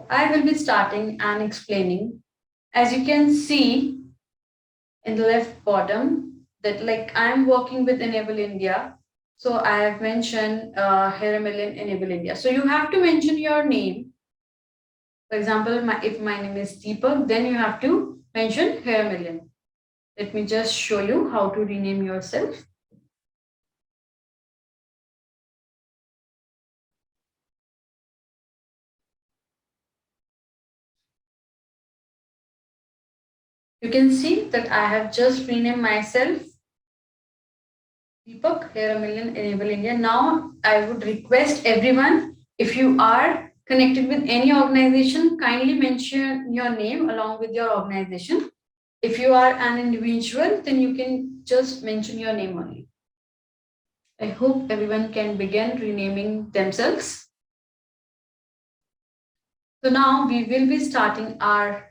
I will be starting and explaining. As you can see in the left bottom, that like I'm working with Enable India. So I have mentioned here a million Enable India. So you have to mention your name. For example, if my name is Deepak, then you have to mention here a million. Let me just show you how to rename yourself. You can see that I have just renamed myself Deepak, here a million Enable India. Now I would request everyone, if you are connected with any organization, kindly mention your name along with your organization. If you are an individual, then you can just mention your name only. I hope everyone can begin renaming themselves. So now we will be starting our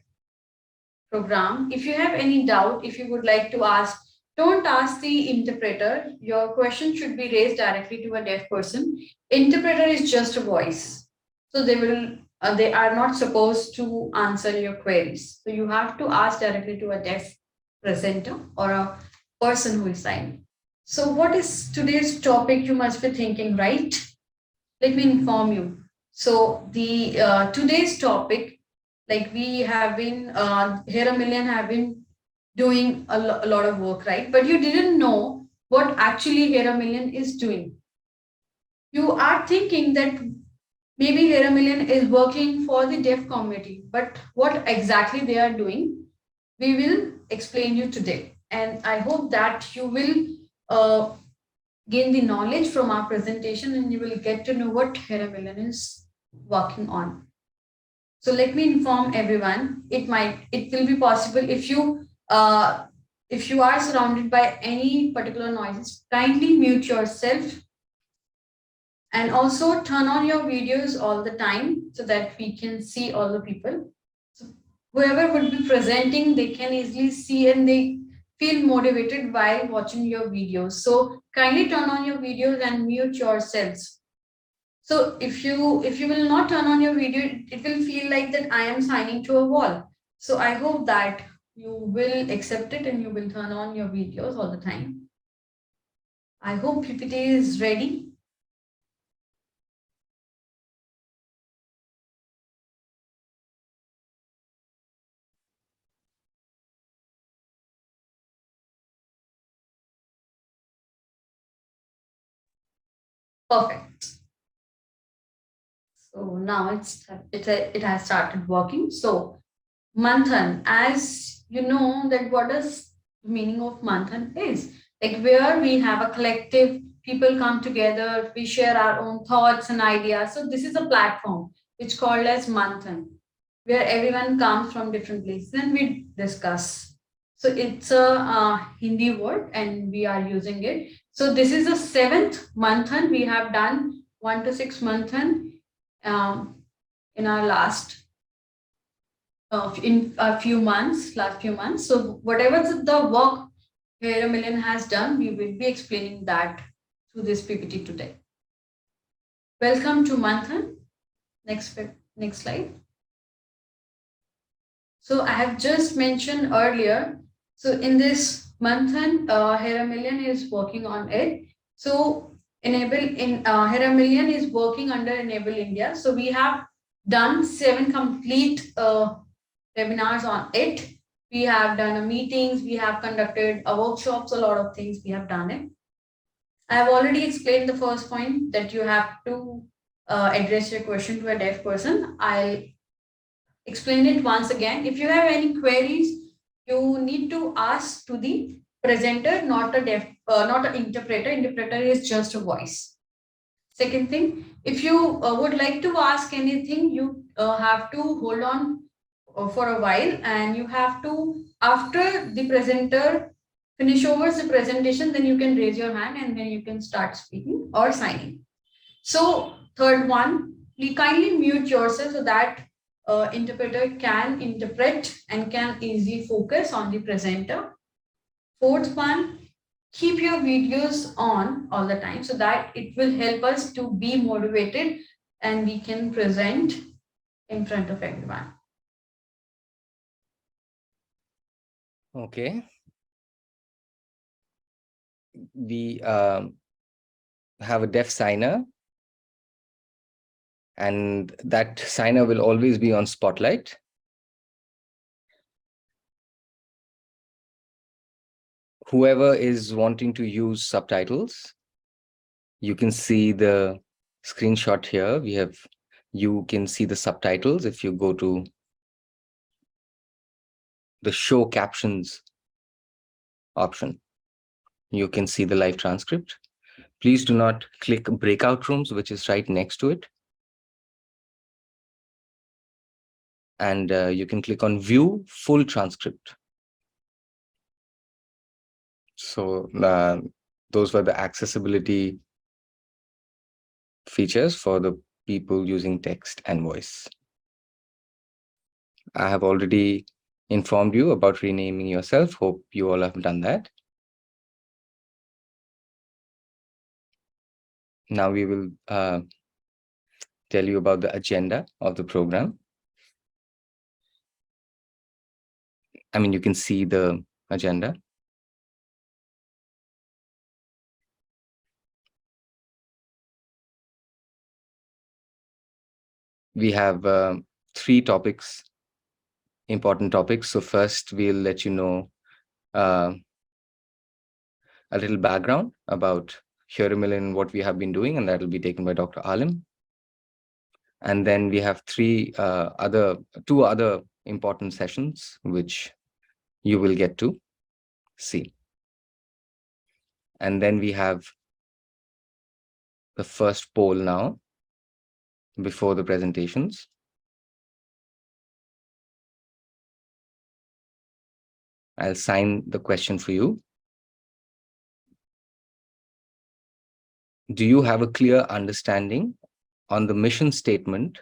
program. If you have any doubt, if you would like to ask, don't ask the interpreter. Your question should be raised directly to a deaf person. Interpreter is just a voice. So they are not supposed to answer your queries. So you have to ask directly to a deaf presenter or a person who is signing. So what is today's topic? You must be thinking, right? Let me inform you. So the today's topic, like we have been here a million have been doing a lot of work, right? But you didn't know what actually here a million is doing. You are thinking that maybe here a million is working for the deaf community, but what exactly they are doing, we will explain you today. And I hope that you will gain the knowledge from our presentation and you will get to know what here a million is working on. So let me inform everyone. It will be possible if you are surrounded by any particular noises, kindly mute yourself and also turn on your videos all the time so that we can see all the people. So whoever would be presenting, they can easily see and they feel motivated while watching your videos. So kindly turn on your videos and mute yourselves. So if you will not turn on your video, it will feel like that I am signing to a wall. So I hope that you will accept it and you will turn on your videos all the time. I hope PPT is ready. Perfect. So now it has started working. So Manthan, as you know that what is the meaning of Manthan is like where we have a collective, people come together, we share our own thoughts and ideas. So this is a platform which called as Manthan, where everyone comes from different places and we discuss. So it's a Hindi word and we are using it. So this is the seventh Manthan. We have done 1 to 6 Manthan in our last in a few months, last few months. So whatever the work here a million has done, we will be explaining that through this PPT today. Welcome to Manthan. Next slide. So I have just mentioned earlier. So in this Manthan, here a million is working on it. So here a million is working under Enable India. So we have done 7 complete webinars on it. We have done meetings, we have conducted workshops, a lot of things we have done it. I have already explained the first point that you have to address your question to a deaf person. I'll explain it once again. If you have any queries, you need to ask to the presenter, not an interpreter. Interpreter is just a voice. Second thing, if you would like to ask anything, you have to hold on for a while and you have to, after the presenter finish over the presentation, then you can raise your hand and then you can start speaking or signing. So third one, please kindly mute yourself so that interpreter can interpret and can easily focus on the presenter. Fourth one, keep your videos on all the time so that it will help us to be motivated and we can present in front of everyone. Okay. We have a deaf signer, and that signer will always be on spotlight. Whoever is wanting to use subtitles, you can see the screenshot here. You can see the subtitles if you go to the show captions option. You can see the live transcript. Please do not click breakout rooms, which is right next to it. And you can click on view full transcript. So those were the accessibility features for the people using text and voice. I have already informed you about renaming yourself. Hope you all have done that. Now we will tell you about the agenda of the program. I mean, you can see the agenda. We have three topics, important topics. So first, we'll let you know uh, a little background about Hurimilin, what we have been doing, and that will be taken by Dr. Alim. And then we have two other important sessions, which you will get to see. And then we have the first poll now before the presentations. I'll sign the question for you. Do you have a clear understanding on the mission statement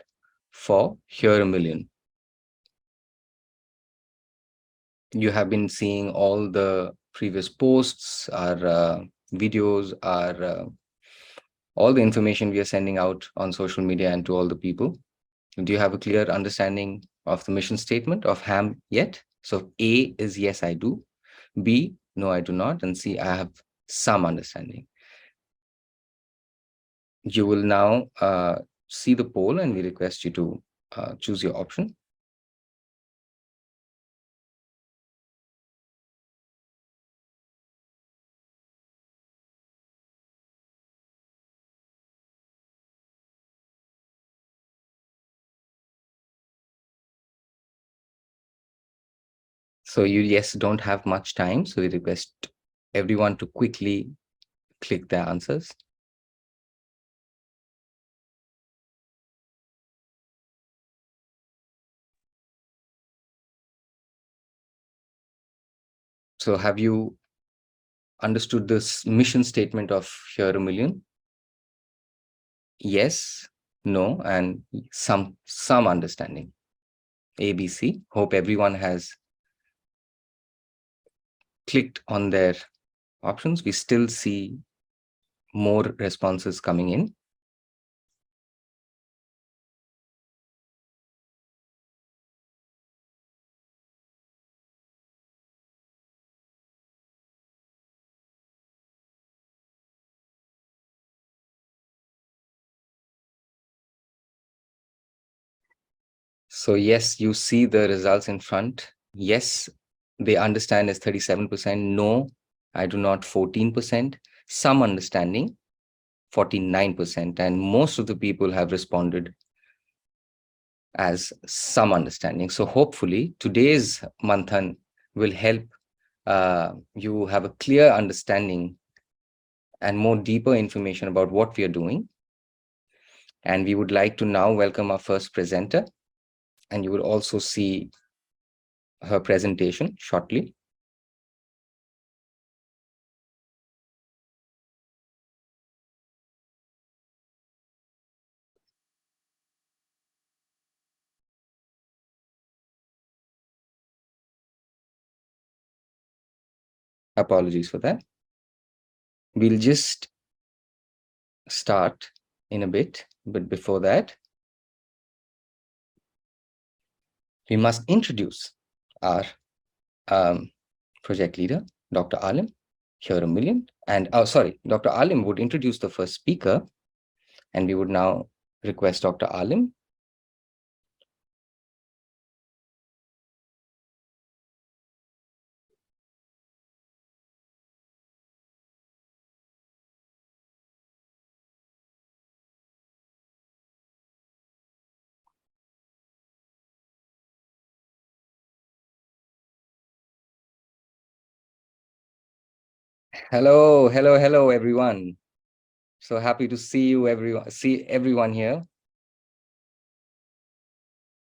for Here a Million? You have been seeing all the previous posts, our videos, all the information we are sending out on social media and to all the people. Do you have a clear understanding of the mission statement of HAM yet? So A is yes, I do. B, no, I do not. And C, I have some understanding. You will now see the poll, and we request you to choose your option. So you, yes, don't have much time. So we request everyone to quickly click their answers. So have you understood this mission statement of Here a Million? Yes, no, and some understanding. ABC. Hope everyone has clicked on their options. We still see more responses coming in. So yes, you see the results in front. Yes, they understand is 37%. No, I do not, 14%. Some understanding, 49%. And most of the people have responded as some understanding. So hopefully today's Manthan will help you have a clear understanding and more deeper information about what we are doing. And we would like to now welcome our first presenter, and you will also see her presentation shortly. Apologies for that. We'll just start in a bit, but before that, we must introduce our um, project leader, Dr. Alim, here a million. And sorry, Dr. Alim would introduce the first speaker, and we would now request Dr. Alim. Hello, hello, hello, everyone. So happy to see you, everyone. See everyone here.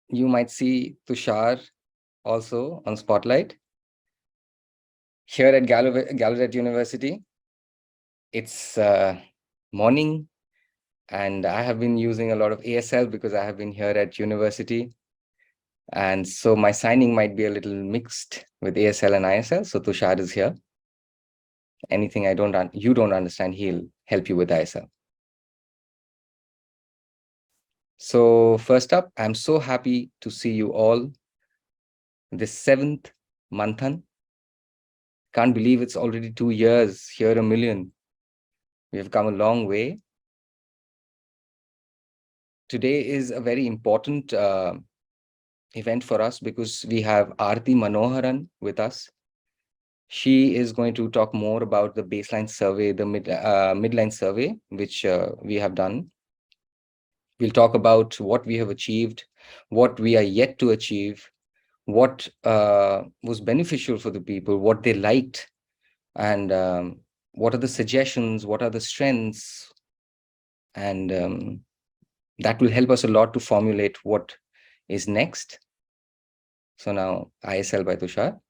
You might see Tushar also on Spotlight here at Gallaudet University. It's morning, and I have been using a lot of ASL because I have been here at university. And so my signing might be a little mixed with ASL and ISL. So Tushar is here. Anything you don't understand, he'll help you with ISL. So first up, I'm so happy to see you all. This seventh Manthan. Can't believe it's already 2 years, here a million. We have come a long way. Today is a very important event for us because we have Aarti Manoharan with us. She is going to talk more about the baseline survey, the midline survey, which we have done. We'll talk about what we have achieved, what we are yet to achieve, what was beneficial for the people, what they liked, and what are the suggestions, what are the strengths, and that will help us a lot to formulate what is next. So now ISL by Tushar.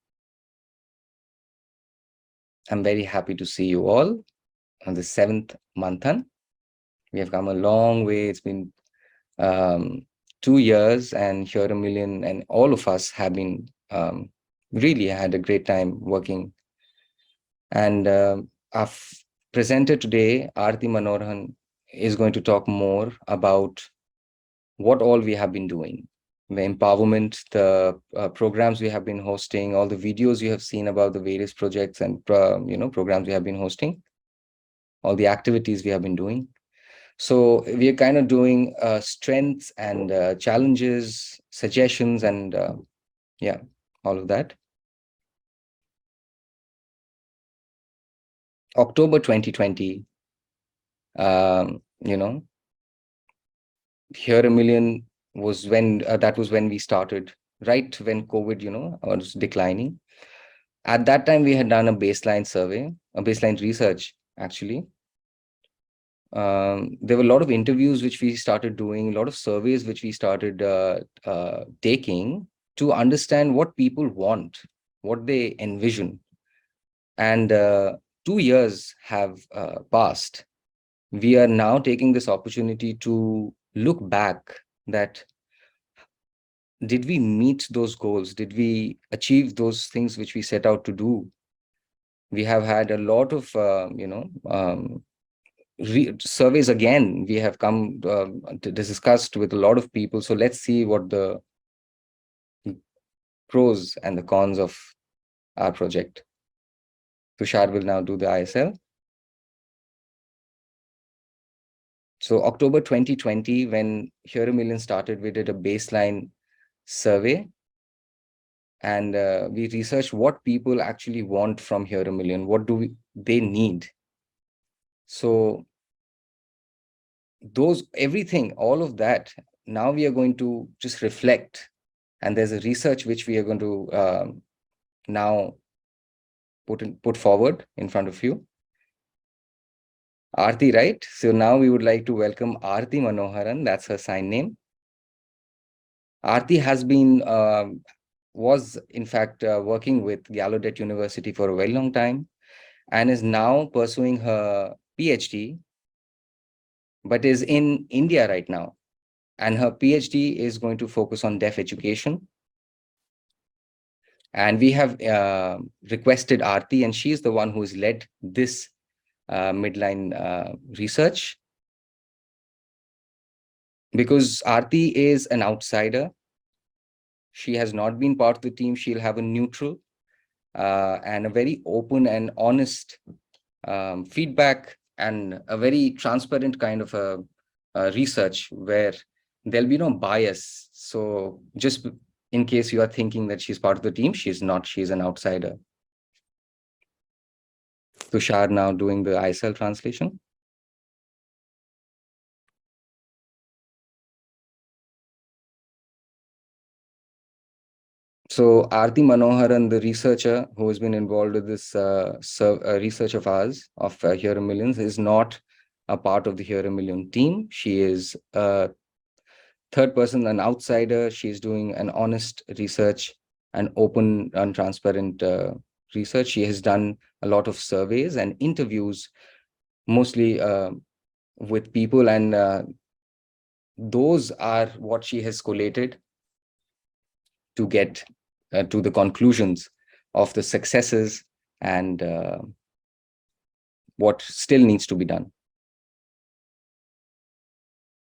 I'm very happy to see you all on the seventh Manthan. We have come a long way. It's been 2 years, and here a million, and all of us have been really had a great time working. And our presenter today, Aarti Manoharan, is going to talk more about what all we have been doing, the empowerment, the programs we have been hosting, all the videos you have seen about the various projects and programs we have been hosting, all the activities we have been doing. So we are kind of doing strengths and challenges, suggestions, and yeah, all of that. October 2020, you know, here a million was when that was when we started, right when COVID, was declining. At that time, we had done a baseline survey, a baseline research, actually. There were a lot of interviews which we started doing, a lot of surveys which we started taking to understand what people want, what they envision. And 2 years have passed. We are now taking this opportunity to look back that did we meet those goals? Did we achieve those things which we set out to do? We have had a lot of, surveys again. We have come to discussed with a lot of people. So let's see what the pros and the cons of our project. Tushar will now do the ISL. So October 2020, when Here a Million started, we did a baseline survey, and we researched what people actually want from Here a Million. What do they need? So everything, all of that, now we are going to just reflect. And there's a research which we are going to now put forward in front of you. Aarti, right? So now we would like to welcome Aarti Manoharan. That's her sign name. Aarti was in fact working with Gallaudet University for a very long time and is now pursuing her PhD, but is in India right now. And her PhD is going to focus on deaf education. And we have requested Aarti, and she is the one who has led this midline research, because Aarti is an outsider. She has not been part of the team. She'll have a neutral and a very open and honest feedback, and a very transparent kind of a research where there'll be no bias. So just in case you are thinking that she's part of the team, she's not. She's an outsider. Tushar now doing the ISL translation. So Aarti Manoharan, the researcher who has been involved with this research of ours, of Here a Millions, is not a part of the Here a Million team. She is a third person, an outsider. She's doing an honest research and open and transparent research. She has done a lot of surveys and interviews, mostly with people, and those are what she has collated to get to the conclusions of the successes and what still needs to be done.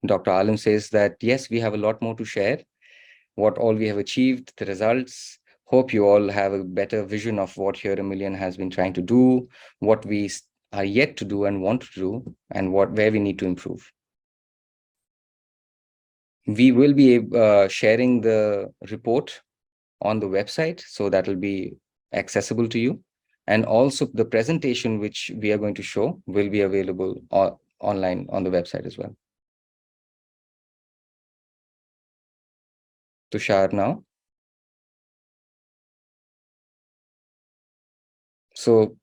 Dr. Alim says that, yes, we have a lot more to share, what all we have achieved, the results. Hope you all have a better vision of what Here a Million has been trying to do, what we are yet to do and want to do, and where we need to improve. We will be sharing the report on the website, so that will be accessible to you. And also the presentation which we are going to show will be available online on the website as well. Tushar now. So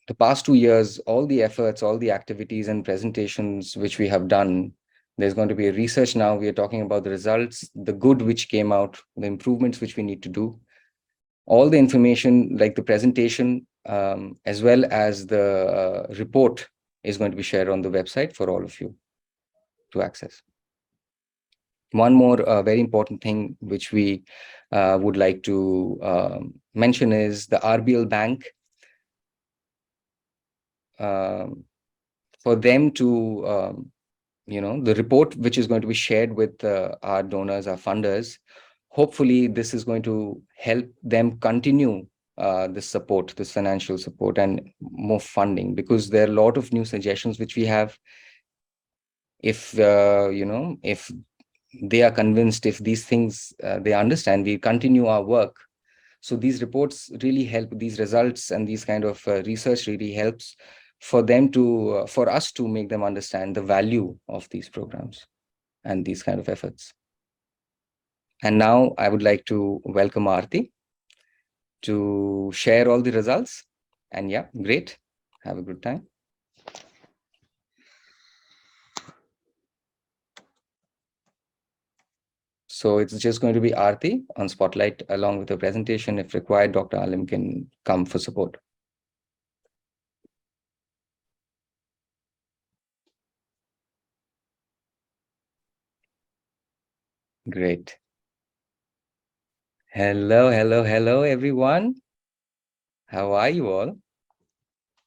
the past 2 years, all the efforts, all the activities and presentations which we have done, there's going to be a research now. We are talking about the results, the good which came out, the improvements which we need to do. All the information, like the presentation, as well as the report, is going to be shared on the website for all of you to access. One more very important thing which we would like to mention is the RBL Bank. For them to, the report which is going to be shared with our donors, our funders, hopefully this is going to help them continue this support, this financial support, and more funding, because there are a lot of new suggestions which we have. If, if they are convinced, if these things they understand, we continue our work. So these reports really help, these results and these kind of research really helps for them to, for us to make them understand the value of these programs and these kind of efforts. And now I would like to welcome Aarti to share all the results. And yeah, great. Have a good time. So it's just going to be Aarti on Spotlight along with the presentation. If required, Dr. Alim can come for support. Great. Hello, hello, hello, everyone. How are you all?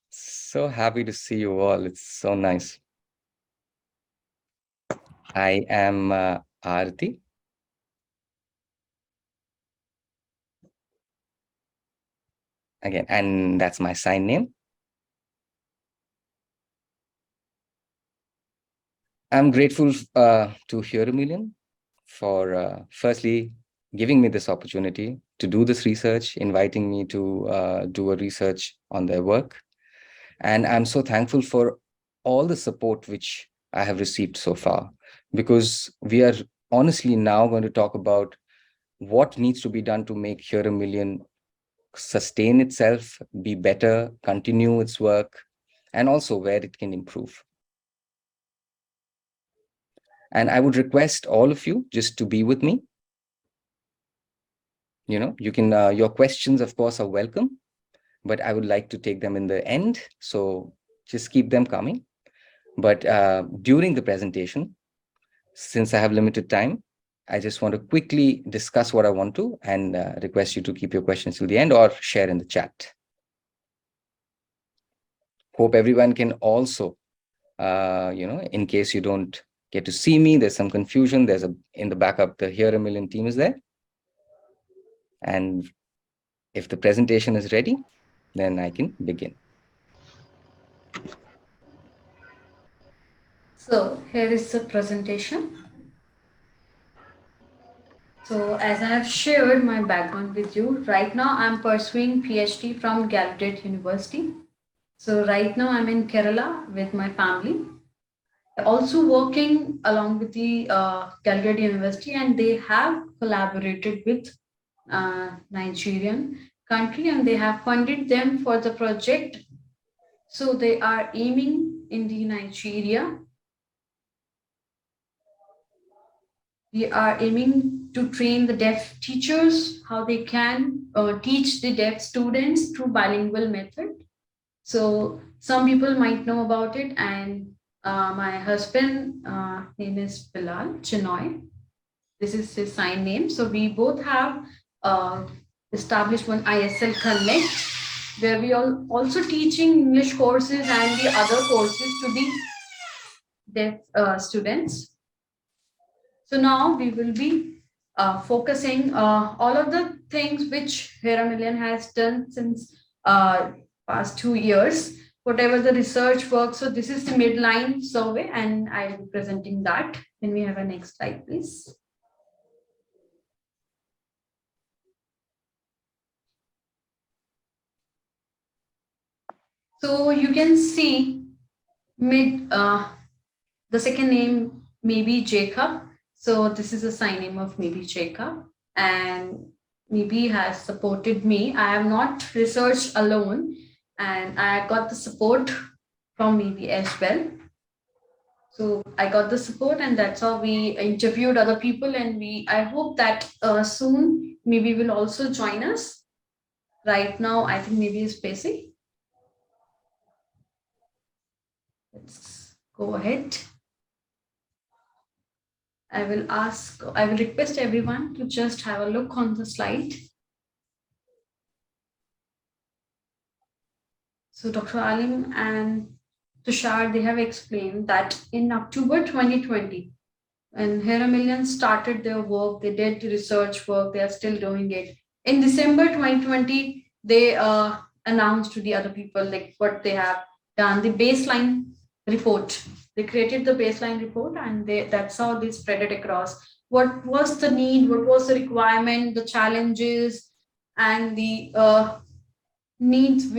So happy to see you all. It's so nice. I am Aarti. Again, and that's my sign name. I'm grateful to Hear a Million for firstly giving me this opportunity to do this research, inviting me to do a research on their work. And I'm so thankful for all the support which I have received so far, because we are honestly now going to talk about what needs to be done to make Hear a Million sustain itself, be better, continue its work, and also where it can improve. And I would request all of you just to be with me. You can, your questions, of course, are welcome, but I would like to take them in the end. So just keep them coming. But during the presentation, since I have limited time, I just want to quickly discuss what I want to, and request you to keep your questions till the end or share in the chat. Hope everyone can also, in case you don't get to see me, there's some confusion. There's in the backup, the Here a Million team is there. And if the presentation is ready, then I can begin. So here is the presentation. So as I have shared my background with you, right now I'm pursuing PhD from Gallaudet University. So right now I'm in Kerala with my family. Also working along with the Gallaudet University, and they have collaborated with Nigerian country, and they have funded them for the project. So they are aiming in the Nigeria. We are aiming to train the deaf teachers how they can teach the deaf students through bilingual method. So some people might know about it, and my husband name is Bilal Chinoy. This is his sign name. So we both have uh, established one ISL Connect, where we are also teaching English courses and the other courses to the deaf students. So now we will be focusing all of the things which Hera Million has done since past 2 years, whatever the research work. So this is the midline survey, and I'll be presenting that. Can we have a next slide, please? So you can see the second name maybe Jacob. So this is a sign name of maybe Jacob, and maybe has supported me. I have not researched alone, and I got the support from maybe as well. So I got the support, and that's how we interviewed other people, and we I hope that soon maybe will also join us. Right now, I think maybe is Pacey. Let's go ahead. I will request everyone to just have a look on the slide. So Dr. Alim and Tushar, they have explained that in October 2020, when Hera Million started their work, they did the research work, they are still doing it. In December 2020, they announced to the other people like what they have done, the baseline report. They created the baseline report, and that's how they spread it across. What was the need? What was the requirement? The challenges and the needs,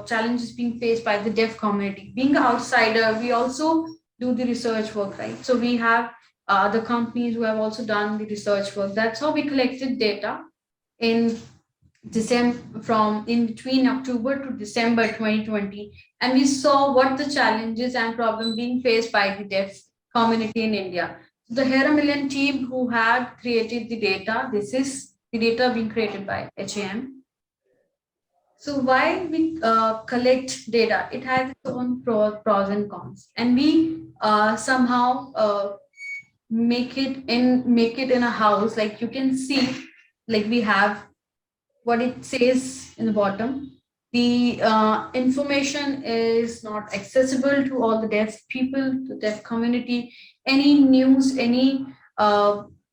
challenges being faced by the deaf community. Being an outsider, we also do the research work, right? So we have the companies who have also done the research work. That's how we collected data in December, from in between October to December 2020, and we saw what the challenges and problem being faced by the deaf community in India. So the Hera Million team who had created the data, this is the data being created by HAM. So why we collect data? It has its own pros and cons, and we somehow make it in a house. Like you can see, like we have what it says in the bottom. The information is not accessible to all the deaf people, the deaf community. Any news, any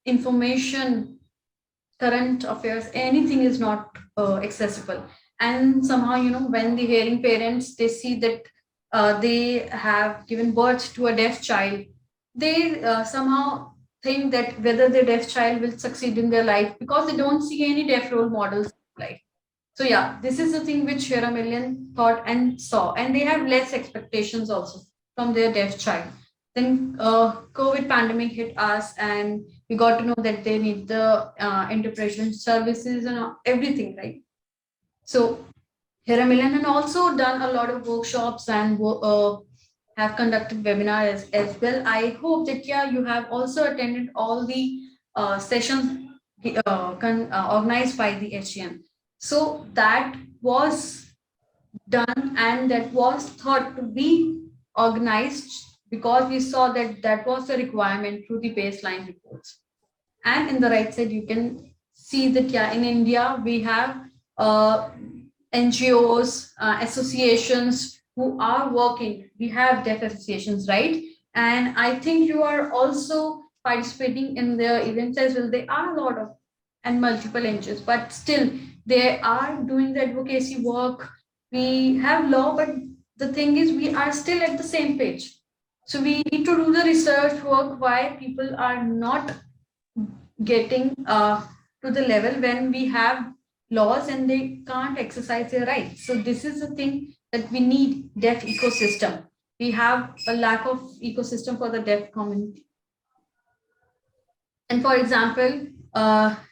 information, current affairs, anything is not accessible. And somehow, when the hearing parents they see that they have given birth to a deaf child, they somehow think that whether their deaf child will succeed in their life because they don't see any deaf role models in life. So yeah, this is the thing which Hera Million thought and saw, and they have less expectations also from their deaf child. Then COVID pandemic hit us, and we got to know that they need the interpretation services and everything, right? So Hera Million and also done a lot of workshops and have conducted webinars as well. I hope that yeah, you have also attended all the sessions organized by the HM. So that was done, and that was thought to be organized because we saw that that was a requirement through the baseline reports. And in the right side, you can see that yeah, in India we have uh, NGOs, associations who are working. We have deaf associations, right? And I think you are also participating in the events as well. There are a lot of, and multiple inches, but still they are doing the advocacy work. We have law, but the thing is, we are still at the same page. So we need to do the research work why people are not getting to the level when we have laws and they can't exercise their rights. So this is the thing that we need deaf ecosystem. We have a lack of ecosystem for the deaf community. And for example,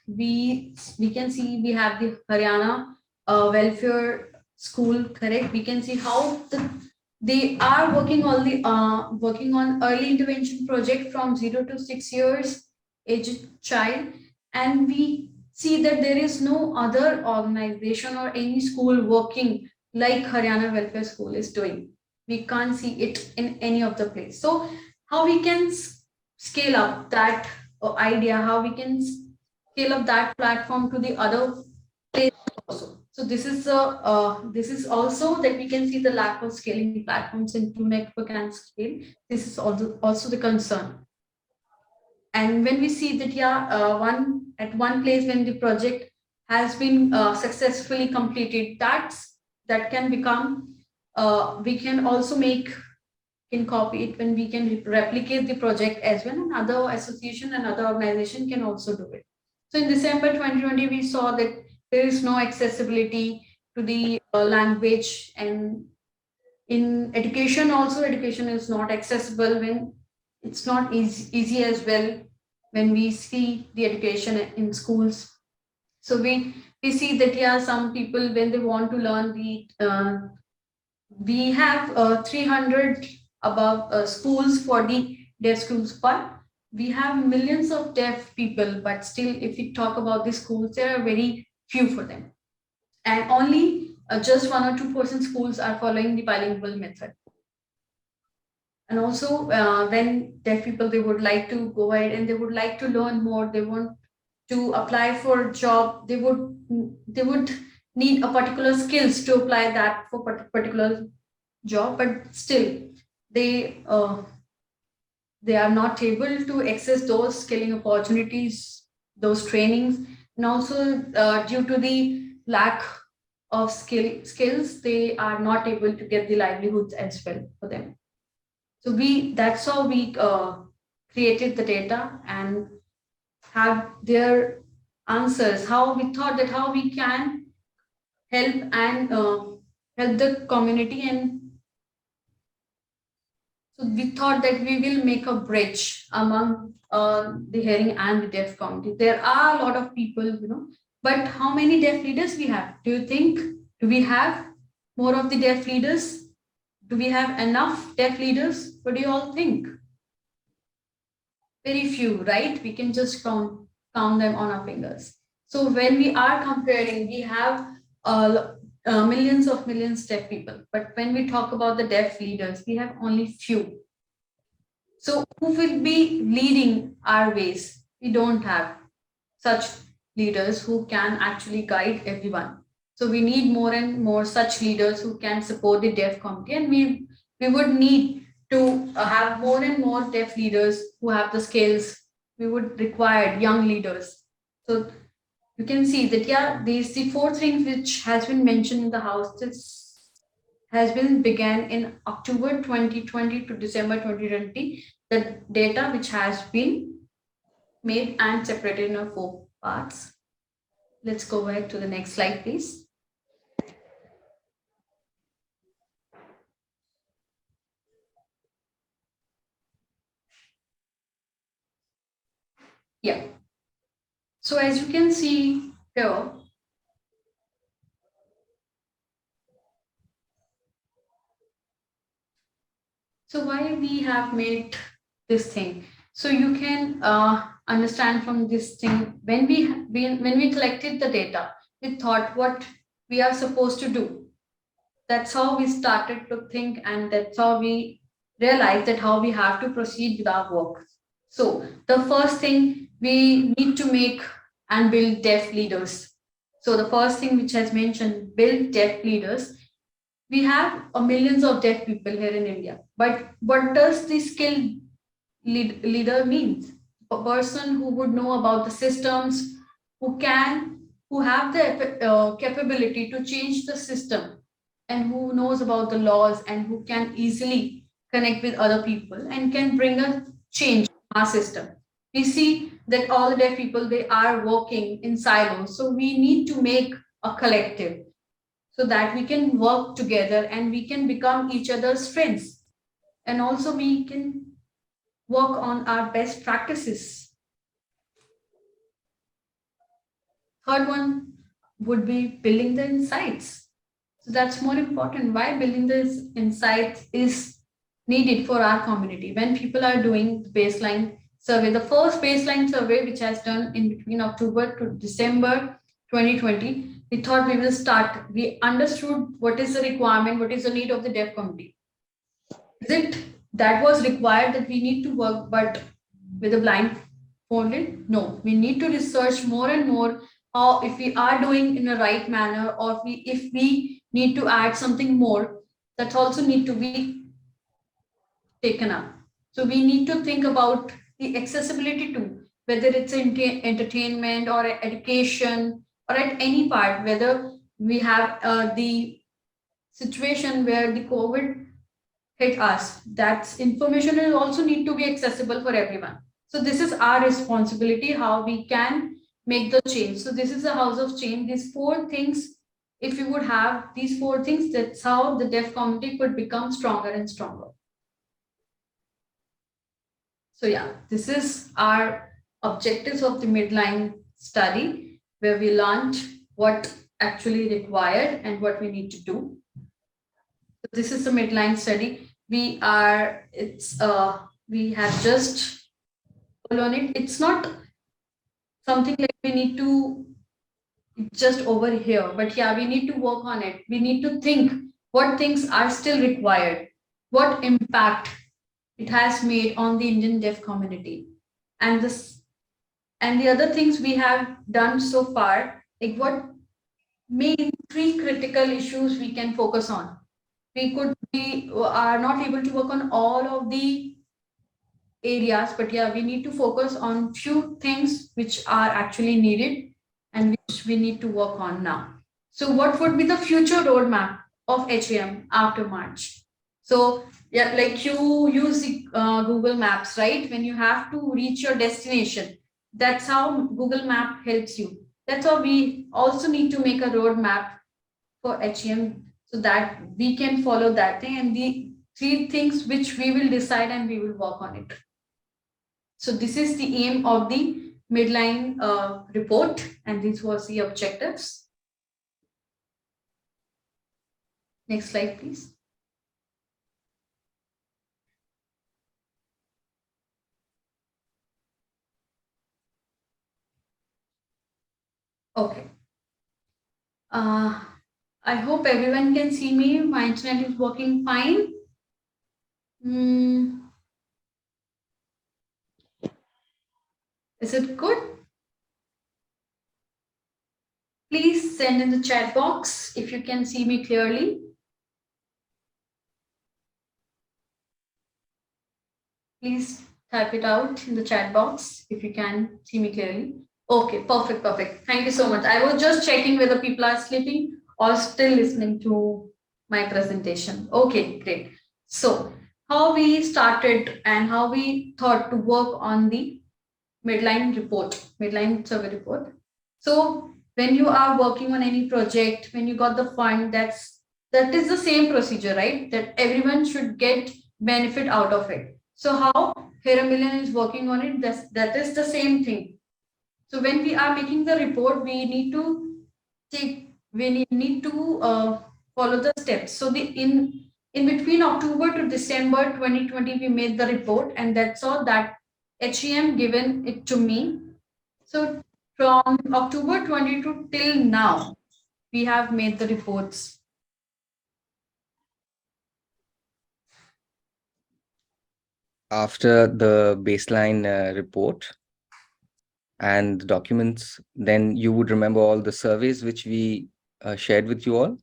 we can see we have the Haryana welfare school, correct? We can see how they are working on early intervention project from 0 to 6 years aged child, and we see that there is no other organization or any school working like Haryana Welfare School is doing. We can't see it in any of the place. So how we can scale up that idea, how we can scale up that platform to the other place also. So this is also that we can see the lack of scaling platforms into network and scale. This is also the concern. And when we see that, yeah, one place when the project has been successfully completed, that can become, we can also make, can copy it when we can replicate the project as well. Another association, another organization can also do it. So in December 2020, we saw that there is no accessibility to the language, and in education also, education is not accessible when it's not easy as well when we see the education in schools. So we see that, yeah, some people when they want to learn the we have 300 above schools for the deaf schools, but we have millions of deaf people, but still if we talk about the schools, there are very few for them, and only just 1 or 2% schools are following the bilingual method. And also when deaf people, they would like to go ahead and they would like to learn more, they want to apply for a job, they would need a particular skills to apply that for particular job, but still they they are not able to access those skilling opportunities, those trainings. And also due to the lack of skills, they are not able to get the livelihoods as well for them. So that's how we created the data and have their answers, how we thought that how we can help and help the community. And so we thought that we will make a bridge among the hearing and the deaf community. There are a lot of people, but how many deaf leaders we have? Do you think, do we have more of the deaf leaders? Do we have enough deaf leaders? What do you all think? Very few, right? We can just count them on our fingers. So when we are comparing, we have millions deaf people, but when we talk about the deaf leaders, we have only few. So who will be leading our ways? We don't have such leaders who can actually guide everyone. So we need more and more such leaders who can support the deaf community, and we would need to have more and more deaf leaders who have the skills. We would require young leaders. So you can see that, yeah, these the four things which has been mentioned in the house. This has been began in October 2020 to December 2020. The data which has been made and separated in 4 parts. Let's go back to the next slide, please. Yeah. So as you can see here, so why we have made this thing? So you can understand from this thing, when we collected the data, we thought what we are supposed to do. That's how we started to think, and that's how we realized that how we have to proceed with our work. So the first thing, we need to make and build deaf leaders. So the first thing which has mentioned, build deaf leaders. We have millions of deaf people here in India, but what does the skilled leader means? A person who would know about the systems, who have the capability to change the system, and who knows about the laws, and who can easily connect with other people and can bring a change in our system. We see that all the deaf people, they are working in silos, so we need to make a collective so that we can work together and we can become each other's friends, and also we can work on our best practices. Third one would be building the insights. So that's more important. Why building this insights is needed for our community. When people are doing the baseline survey, the first baseline survey, which has done in between October to December 2020, we thought we will start. We understood what is the requirement, what is the need of the deaf community. Is it that was required that we need to work, but with a blindfolded? No, we need to research more and more how if we are doing in a right manner, or if we need to add something more, that also need to be taken up. So we need to think about the accessibility too, whether it's entertainment or education or at any part, whether we have the situation where the COVID hit us. That information will also need to be accessible for everyone. So this is our responsibility, how we can make the change. So this is a house of change. These four things, if you would have these four things, that's how the deaf community could become stronger and stronger. So yeah, this is our objectives of the midline study, where we learned what actually required and what we need to do. So this is the midline study. We have just on it. It's not something like we need to just over here, but yeah, we need to work on it. We need to think what things are still required, what impact it has made on the Indian deaf community, and this and the other things we have done so far, like what main three critical issues we can focus on. We are not able to work on all of the areas, but yeah, we need to focus on few things which are actually needed and which we need to work on now. So what would be the future roadmap of HAM after March? So yeah, like you use the Google Maps, right? When you have to reach your destination, that's how Google Map helps you. That's how we also need to make a roadmap for HEM so that we can follow that thing, and the three things which we will decide and we will work on it. So this is the aim of the midline report, and this was the objectives. Next slide, please. Okay. Uh, I hope everyone can see me. My internet is working fine. Mm, is it good? Please send in the chat box if you can see me clearly. Please type it out in the chat box if you can see me clearly. Okay, perfect, perfect. Thank you so much. I was just checking whether people are sleeping or still listening to my presentation. Okay, great. So, how we started and how we thought to work on the midline survey report. So, when you are working on any project, when you got the fund, that is the same procedure, right? That everyone should get benefit out of it. So, how Here a Million is working on it, that is the same thing. So when we are making the report, we need to follow the steps. So the in between October to December 2020, we made the report, and that's all that HEM given it to me. So from October 22 till now, we have made the reports. After the baseline report and the documents, then you would remember all the surveys which we shared with you all.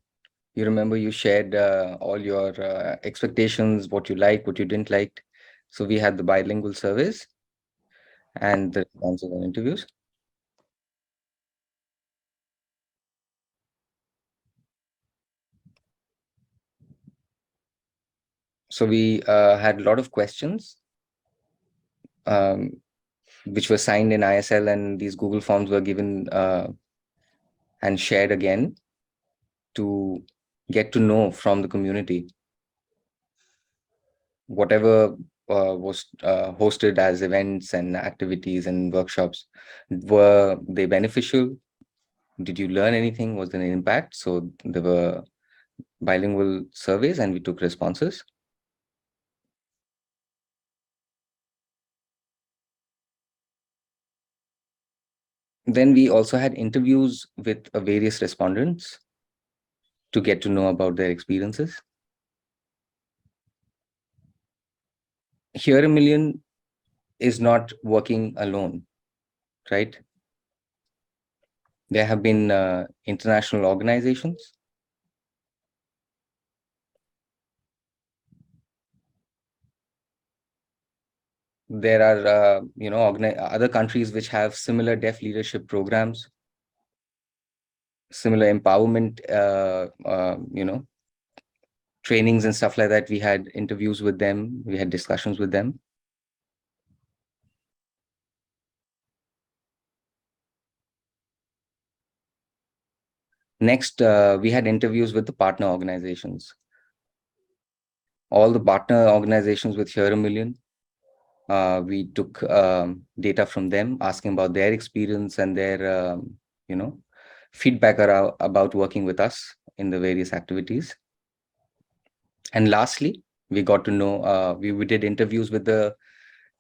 You remember you shared all your expectations, what you liked, what you didn't like. So we had the bilingual surveys and the responses and interviews. So we had a lot of questions, um, which were signed in ISL, and these Google Forms were given and shared again to get to know from the community whatever was hosted as events and activities and workshops. Were they beneficial? Did you learn anything? Was there an impact? So there were bilingual surveys and we took responses. Then we also had interviews with various respondents to get to know about their experiences. Here a Million is not working alone, right? There have been international organizations. There are, other countries which have similar deaf leadership programs, similar empowerment, trainings and stuff like that. We had interviews with them. We had discussions with them. Next, we had interviews with the partner organizations. All the partner organizations with Here a Million, we took data from them, asking about their experience and their, feedback about working with us in the various activities. And lastly, we got to know, we did interviews with the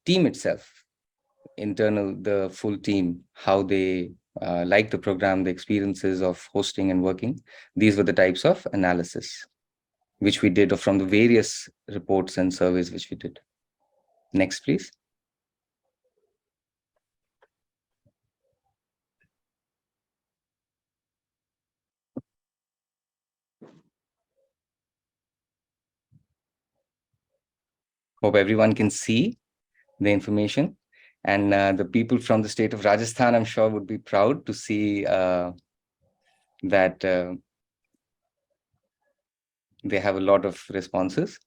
team itself, the full team, how they like the program, the experiences of hosting and working. These were the types of analysis which we did from the various reports and surveys which we did. Next, please. Hope everyone can see the information. And the people from the state of Rajasthan, I'm sure, would be proud to see that they have a lot of responses.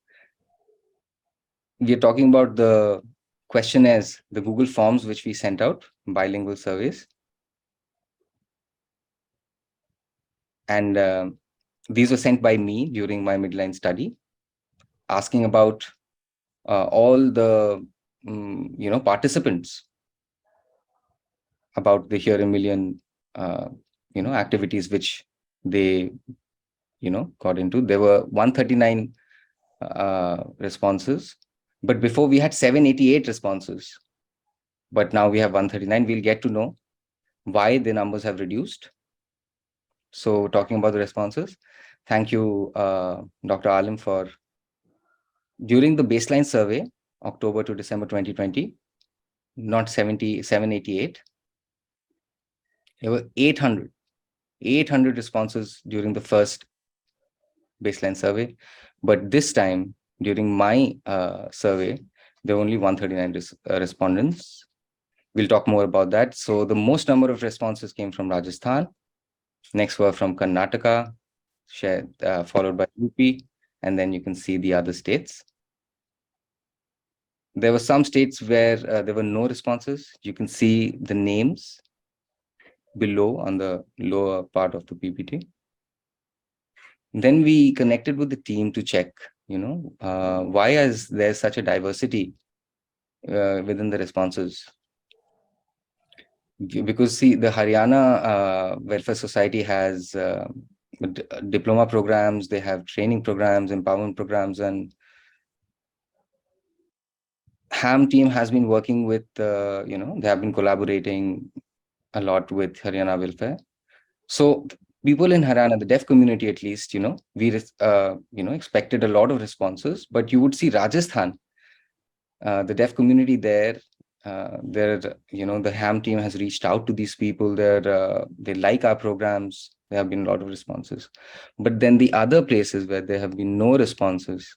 We are talking about the questionnaires, the Google Forms which we sent out, bilingual surveys. And these were sent by me during my midline study, asking about all the participants about the Here a Million activities which they got into. There were 139 responses, but before we had 788 responses, but now we have 139. We'll get to know why the numbers have reduced. So talking about the responses, thank you, Dr. Alim, for during the baseline survey, October to December 2020, not 788. There were 800 responses during the first baseline survey. But this time, during my survey, there were only 139 respondents. We'll talk more about that. So the most number of responses came from Rajasthan. Next were from Karnataka, followed by UP, and then you can see the other states. There were some states where there were no responses. You can see the names below on the lower part of the PPT. Then we connected with the team to check, why is there such a diversity within the responses? Because see, the Haryana Welfare Society has diploma programs, they have training programs, empowerment programs, and HAM team has been working with, they have been collaborating a lot with Haryana Welfare. So people in Haryana, the deaf community at least, we expected a lot of responses, but you would see Rajasthan, the deaf community there, the HAM team has reached out to these people. They like our programs. There have been a lot of responses. But then the other places where there have been no responses,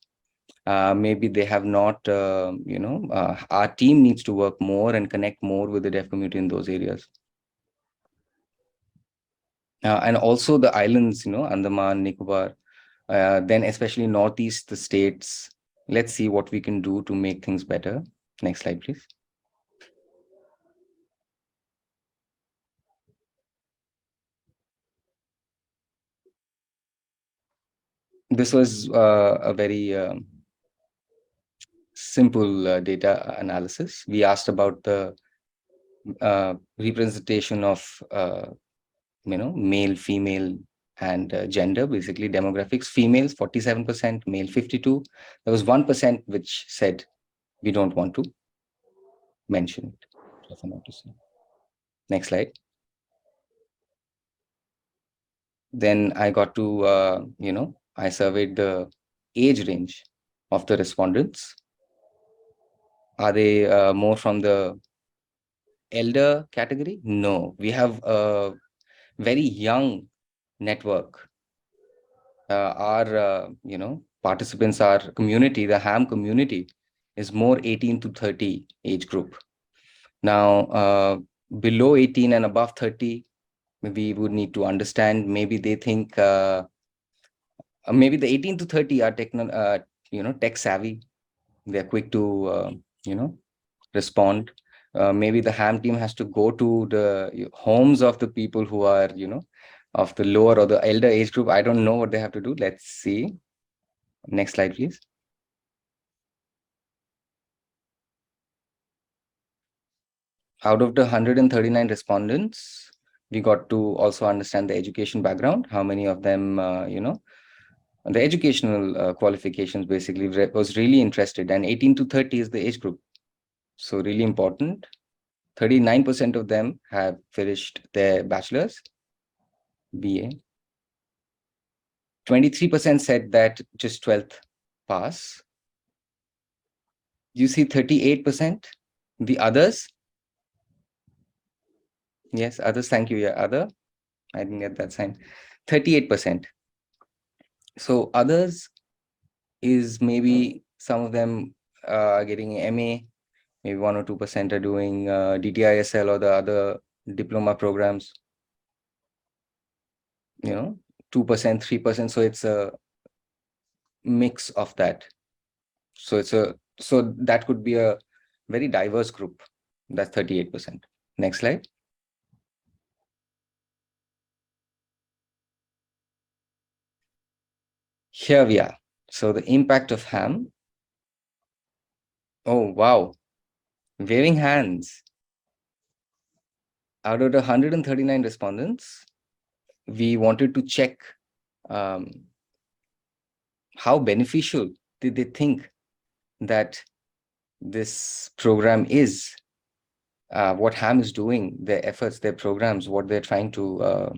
maybe they have not, our team needs to work more and connect more with the deaf community in those areas. And also the islands, Andaman, Nicobar, then especially Northeast, the states, Let's see what we can do to make things better. Next slide, please. This was a very simple data analysis. We asked about the representation of male, female, and gender, basically demographics. Females 47%, male 52. There was 1% which said we don't want to mention it. Prefer not to say. Next slide. Then I got to I surveyed the age range of the respondents. Are they more from the elder category? No, we have a very young network. Our participants, our community, the ham community, is more 18 to 30 age group. Now, below 18 and above 30, we would need to understand. Maybe they think maybe the 18 to 30 are tech savvy. They're quick to respond. Maybe the ham team has to go to the homes of the people who are of the lower or the elder age group. I don't know what they have to do. Let's see. Next slide, please. Out of the 139 respondents, we got to also understand the education background. How many of them, the educational qualifications basically was really interested. And 18 to 30 is the age group. So really important. 39% of them have finished their bachelor's, BA. 23% said that just 12th pass. You see 38%. The others, yes, others, thank you. Yeah, other, I didn't get that sign. 38%. So others is maybe some of them are getting MA, maybe 1 or 2% are doing DTISL or the other diploma programs, 2%, 3%. So it's a mix of that. So that could be a very diverse group. That's 38%. Next slide. Here we are. So the impact of ham. Oh, wow. Waving hands. Out of the 139 respondents, we wanted to check how beneficial did they think that this program is, what ham is doing, their efforts, their programs, what they're trying to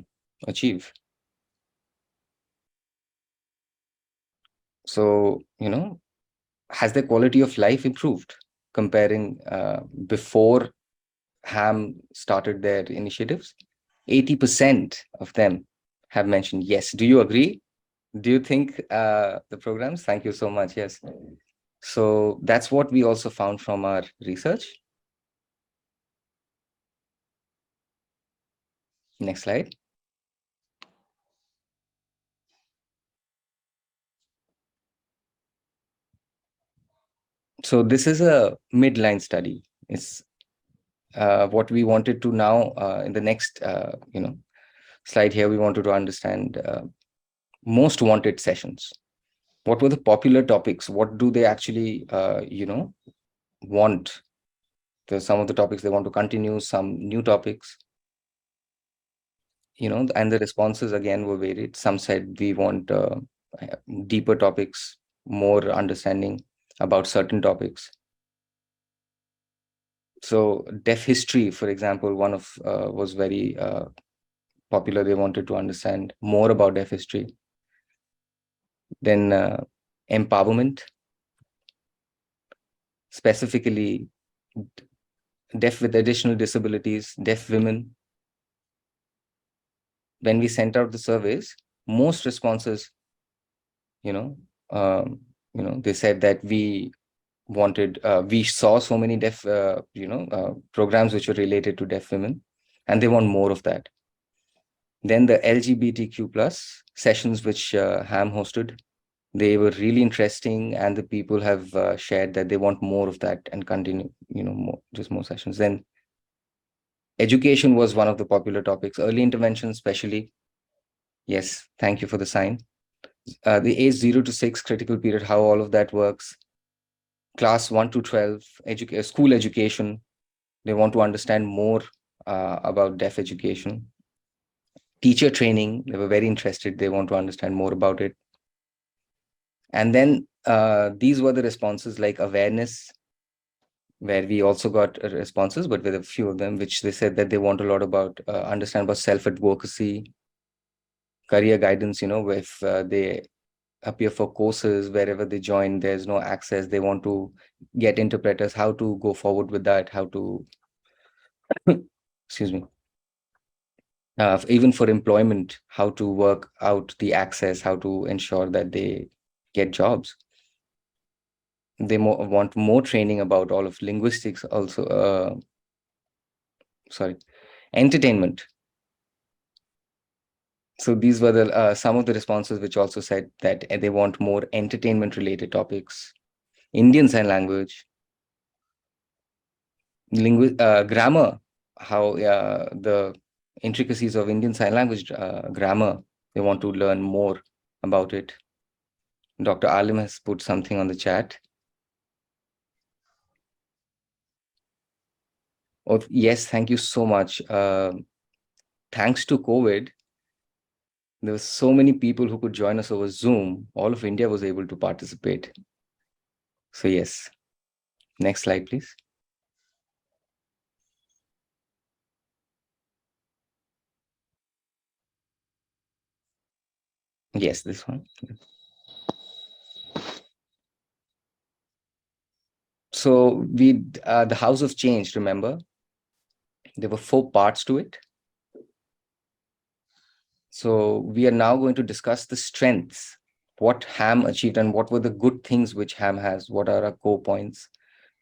achieve. So, has their quality of life improved comparing before ham started their initiatives? 80% of them have mentioned yes. Do you agree? Do you think the programs? Thank you so much. Yes. So that's what we also found from our research. Next slide. So this is a midline study. It's what we wanted to now in the next slide here. We wanted to understand most wanted sessions. What were the popular topics? What do they actually want? There's some of the topics they want to continue, some new topics. And the responses again were varied. Some said we want deeper topics, more understanding about certain topics. So deaf history, for example, one of was very popular. They wanted to understand more about deaf history. Then empowerment, specifically deaf with additional disabilities, deaf women. When we sent out the surveys, most responses, they said that we saw so many deaf, programs which were related to deaf women, and they want more of that. Then the LGBTQ plus sessions, which Ham hosted, They were really interesting, and the people have shared that they want more of that and continue, more, just more sessions. Then education was one of the popular topics, early intervention, especially. Yes, thank you for the sign. The age 0 to 6 critical period, how all of that works. Class 1 to 12, school education. They want to understand more about deaf education. Teacher training, they were very interested. They want to understand more about it. And then these were the responses, like awareness, where we also got responses, but with a few of them, which they said that they want a lot about understand about self-advocacy, career guidance, if they appear for courses, wherever they join, there's no access. They want to get interpreters, how to go forward with that, how to, excuse me, even for employment, how to work out the access, how to ensure that they get jobs. They want more training about all of linguistics also. Sorry, entertainment. So these were the some of the responses which also said that they want more entertainment related topics. Indian Sign Language, grammar, how the intricacies of Indian Sign Language grammar, they want to learn more about it. Dr. Alim has put something on the chat. Oh, yes, thank you so much. Thanks to COVID, there were so many people who could join us over Zoom. All of India was able to participate. So yes, next slide, please. Yes, this one. So the House of Change, remember, there were 4 parts to it. So we are now going to discuss the strengths, what Ham achieved and what were the good things which Ham has, what are our core points,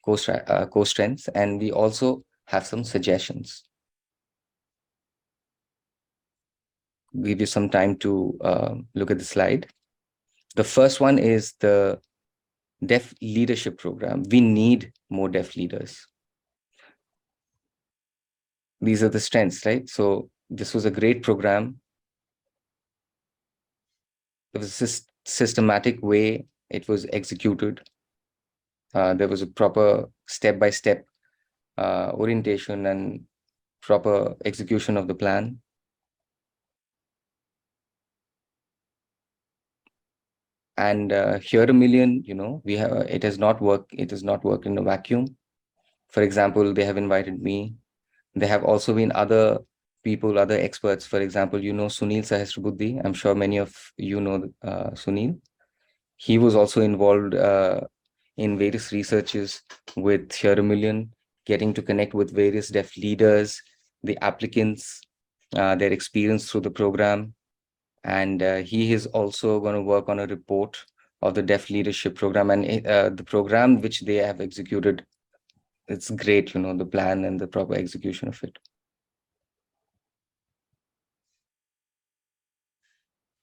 core strengths, and we also have some suggestions. Give you some time to look at the slide. The first one is the Deaf Leadership Program. We need more deaf leaders. These are the strengths, right? So this was a great program. There was a systematic way it was executed. There was a proper step-by-step orientation and proper execution of the plan. And here a million, we have it has not worked. It has not worked in a vacuum. For example, they have invited me. There have also been other people, other experts. For example, Sunil Sahasrabuddhe. I'm sure many of you know Sunil. He was also involved in various researches with Here a Million, getting to connect with various deaf leaders, the applicants, their experience through the program. And he is also going to work on a report of the deaf leadership program. And the program which they have executed, it's great, the plan and the proper execution of it.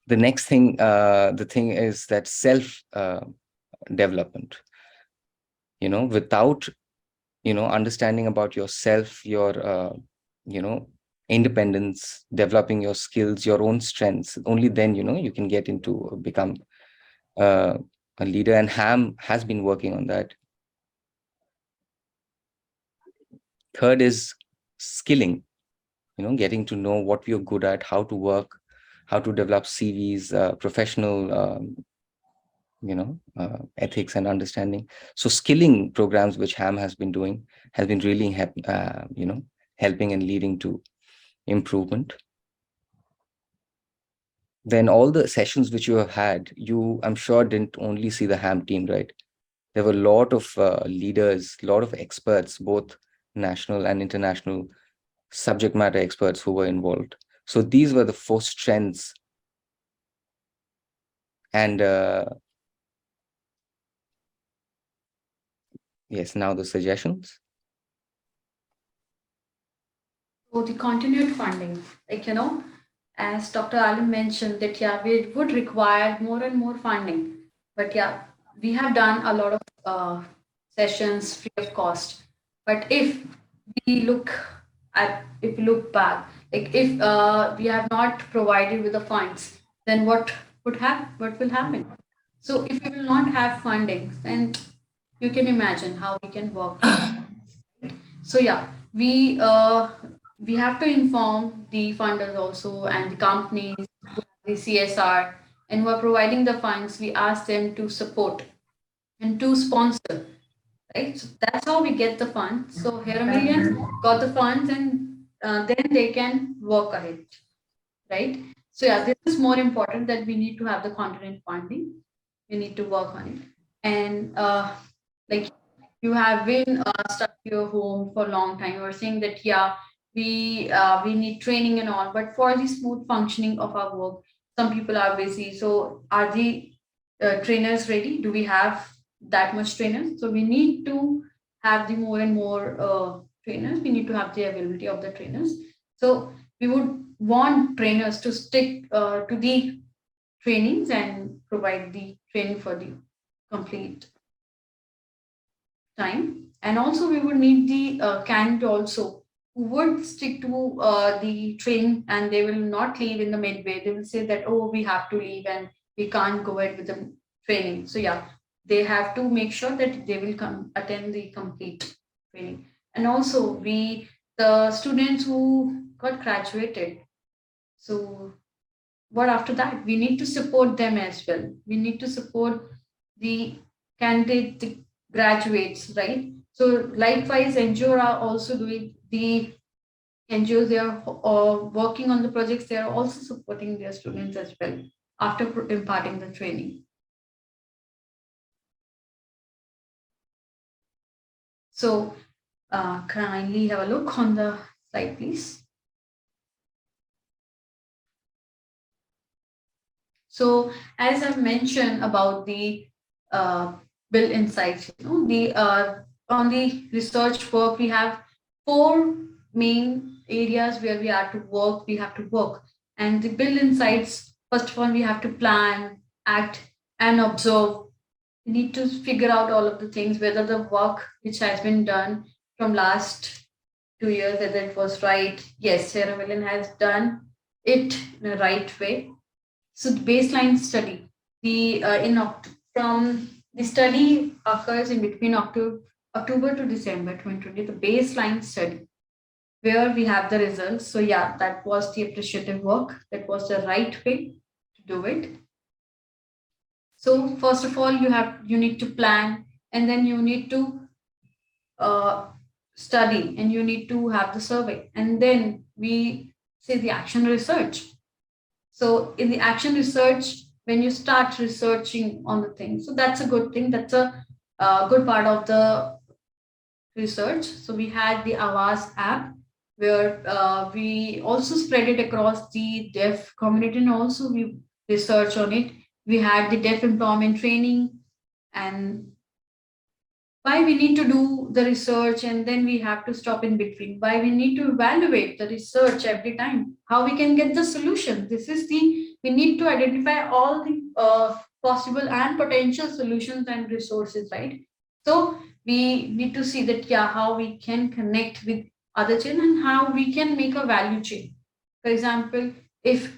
The next thing, the thing is that self development, without understanding about yourself, your independence, developing your skills, your own strengths, only then you can get into become uh, a leader. And Ham has been working on that. Third is skilling, getting to know what you're good at, how to work, how to develop CVs, professional ethics and understanding. So skilling programs which Ham has been doing has been really helping and leading to improvement. Then all the sessions which you have had, I'm sure didn't only see the Ham team, right? There were a lot of leaders, a lot of experts, both national and international subject matter experts who were involved. So these were the 4 strengths. And yes, now the suggestions. So the continued funding, as Dr. Alim mentioned, that yeah, we would require more and more funding. But yeah, we have done a lot of sessions free of cost. But we look if we look back, like if we have not provided with the funds, then what will happen? So if we will not have funding, then you can imagine how we can work. So yeah, we have to inform the funders also and the companies, the CSR, and who are providing the funds. We ask them to support and to sponsor, right? So that's how we get the funds. So here a million got the funds, and then they can work ahead, right? So yeah, this is more important that we need to have the continent funding. We need to work on it, and like you have been stuck in your home for a long time. You're saying that yeah, we need training and all, but for the smooth functioning of our work, some people are busy. So are the trainers ready? Do we have that much trainers? So we need to have the more and more trainers. We need to have the availability of the trainers. So we would want trainers to stick to the trainings and provide the training for the complete time. And also we would need the candidate also who would stick to the training, and they will not leave in the midway. They will say that, oh, we have to leave and we can't go ahead with the training. So yeah, they have to make sure that they will come attend the complete training. And also the students who got graduated, so what after that? We need to support them as well. We need to support the candidate, the graduates, right? So likewise, NGO are also doing the NGOs. They are working on the projects. They are also supporting their students as well after imparting the training. So kindly have a look on the slide, please. So as I've mentioned about the uh, build insights, the on the research work we have four main areas where we are to work. We have to work, and the build insights. First of all, we have to plan, act, and observe. We need to figure out all of the things, whether the work which has been done from last 2 years, whether it was right. Yes, Sarah Willen has done it in the right way. So the baseline study, from the study occurs in between October to December 2020. The baseline study where we have the results. So yeah, that was the appreciative work. That was the right way to do it. So first of all, you need to plan, and then you need to uh, study, and you need to have the survey, and then we say the action research. So in the action research, when you start researching on the thing, so that's a good thing. That's a good part of the research. So we had the Avas app where we also spread it across the deaf community, and also we research on it. We had the deaf employment training, and why we need to do the research and then we have to stop in between, why we need to evaluate the research every time, how we can get the solution. This is the We need to identify all the possible and potential solutions and resources, right? So we need to see that, yeah, how we can connect with other chain and how we can make a value chain. For example, if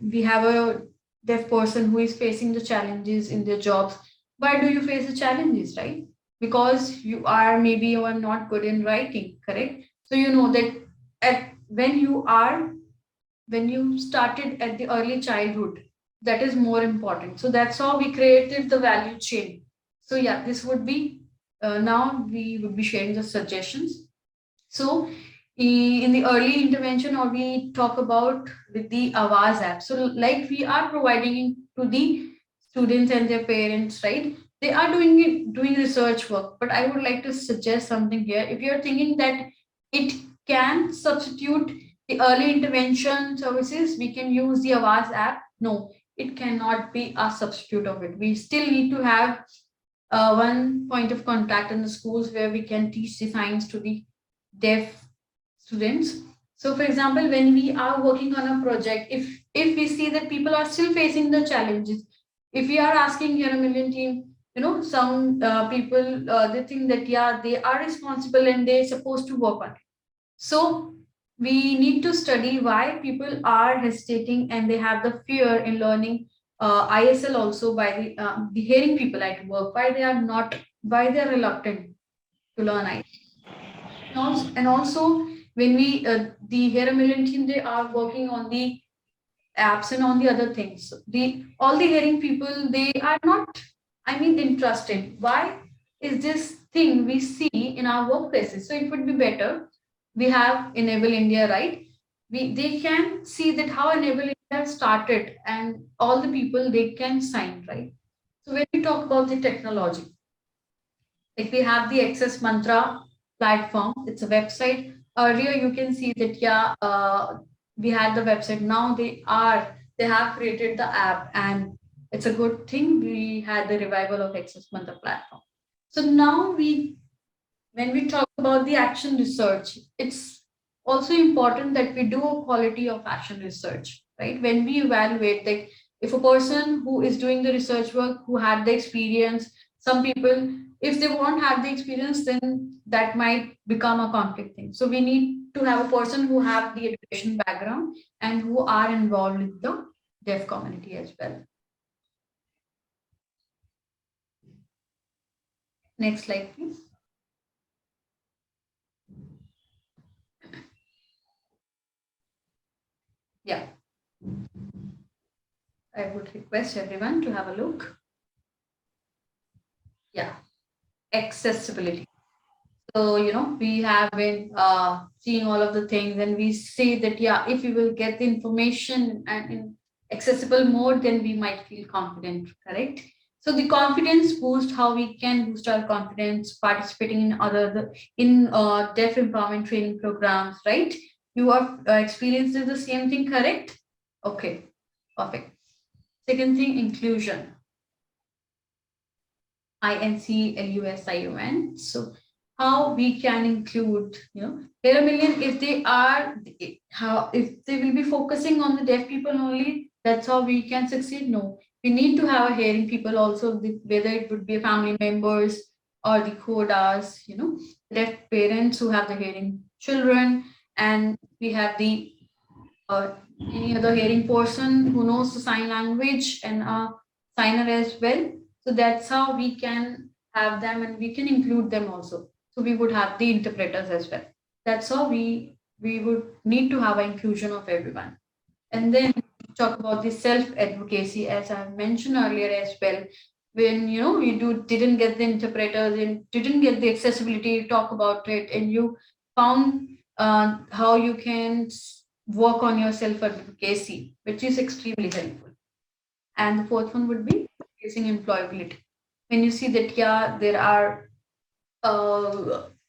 we have a deaf person who is facing the challenges in their jobs, why do you face the challenges, right? Because you are not good in writing, correct? So you know that at when you started at the early childhood, that is more important. So that's how we created the value chain. So yeah, this would be now we would be sharing the suggestions. So in the early intervention, or we talk about with the Awaz app. So like we are providing to the students and their parents, right? They are doing research work, but I would like to suggest something here. If you're thinking that it can substitute the early intervention services, we can use the Awaz app. No, it cannot be a substitute of it. We still need to have one point of contact in the schools where we can teach the science to the deaf students. So for example, when we are working on a project, if we see that people are still facing the challenges, If we are asking here a million team, some people they think that yeah, they are responsible and they're supposed to work on it. So we need to study why people are hesitating and they have the fear in learning ISL also by the hearing people at work, why they are not, why they are reluctant to learn ISL. And also when we the Hear a Million team, they are working on the apps and on the other things. The all the hearing people, they are not, I mean, interested. Why is this thing we see in our workplaces? So it would be better. We have Enable India, right? They can see that how Enable India started and all the people they can sign, right? So when we talk about the technology, like we have the Access Mantra platform. It's a website. Earlier, you can see that yeah, we had the website. Now they have created the app, and it's a good thing. We had the revival of Access Mantra platform. So now when we talk about the action research, it's also important that we do a quality of action research, right? When we evaluate, like if a person who is doing the research work, who had the experience, some people, if they won't have the experience, then that might become a conflict thing. So we need to have a person who have the education background and who are involved with the deaf community as well. Next slide, please. Yeah, I would request everyone to have a look. Yeah, accessibility. So, we have been seeing all of the things, and we say that, yeah, if we will get the information and in accessible mode, then we might feel confident, correct? So, the confidence boost, how we can boost our confidence participating in deaf empowerment training programs, right? You have experienced the same thing, correct? Okay, perfect. Second thing, inclusion. INCLUSION. So how we can include, there are million, if they are, how if they will be focusing on the deaf people only, that's how we can succeed. No, we need to have a hearing people also, whether it would be family members or the codas, deaf parents who have the hearing children, and we have the uh, any other hearing person who knows the sign language and a signer as well. So that's how we can have them and we can include them also. So we would have the interpreters as well. That's how we would need to have an inclusion of everyone. And then talk about the self advocacy, as I mentioned earlier as well. When you didn't get the interpreters and didn't get the accessibility, talk about it, and you found how you can work on your self advocacy, which is extremely helpful. And the fourth one would be facing employability. When you see that yeah, there are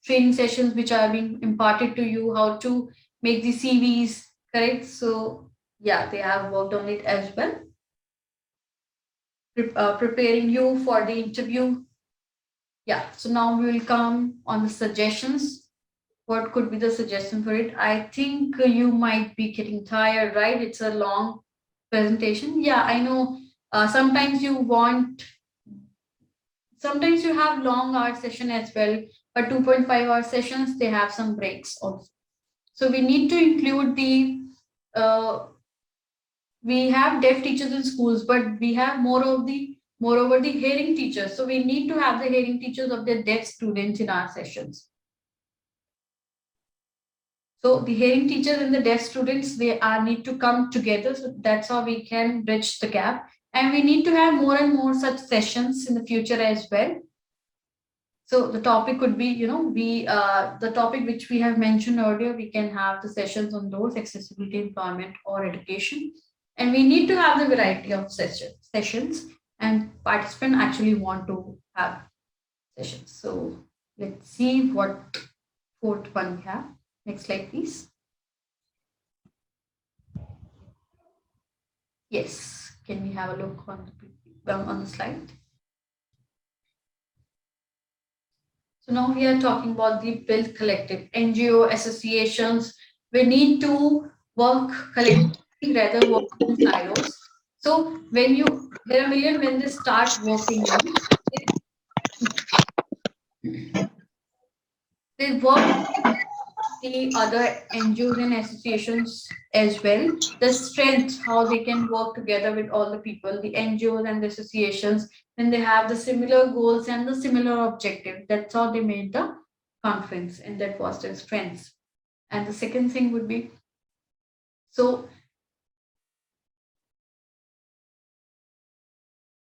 training sessions which are being imparted to you, how to make the CVs, correct? So yeah, they have worked on it as well, preparing you for the interview. Yeah, so now we will come on the suggestions. What could be the suggestion for it? I think you might be getting tired, right? It's a long presentation. Yeah, I know. Sometimes sometimes you have long hour session as well, but 2.5 hour sessions, they have some breaks also. So we need to include uh, we have deaf teachers in schools, but we have moreover the hearing teachers. So we need to have the hearing teachers of the deaf students in our sessions. So the hearing teachers and the deaf students, they are need to come together. So that's how we can bridge the gap. And we need to have more and more such sessions in the future as well. So the topic could be, we the topic which we have mentioned earlier, we can have the sessions on those accessibility, employment, or education, and we need to have the variety of sessions, and participants actually want to have sessions. So let's see what fourth one we have. Next slide, please. Yes, can we have a look on the slide? So now we are talking about the build collective, NGO associations. We need to work collectively rather work in silos. So when you There are a million when they start working, they work the other NGOs and associations as well. The strength, how they can work together with all the people, the NGOs and the associations, when they have the similar goals and the similar objective. That's how they made the conference, and that was their strengths. And the second thing would be, so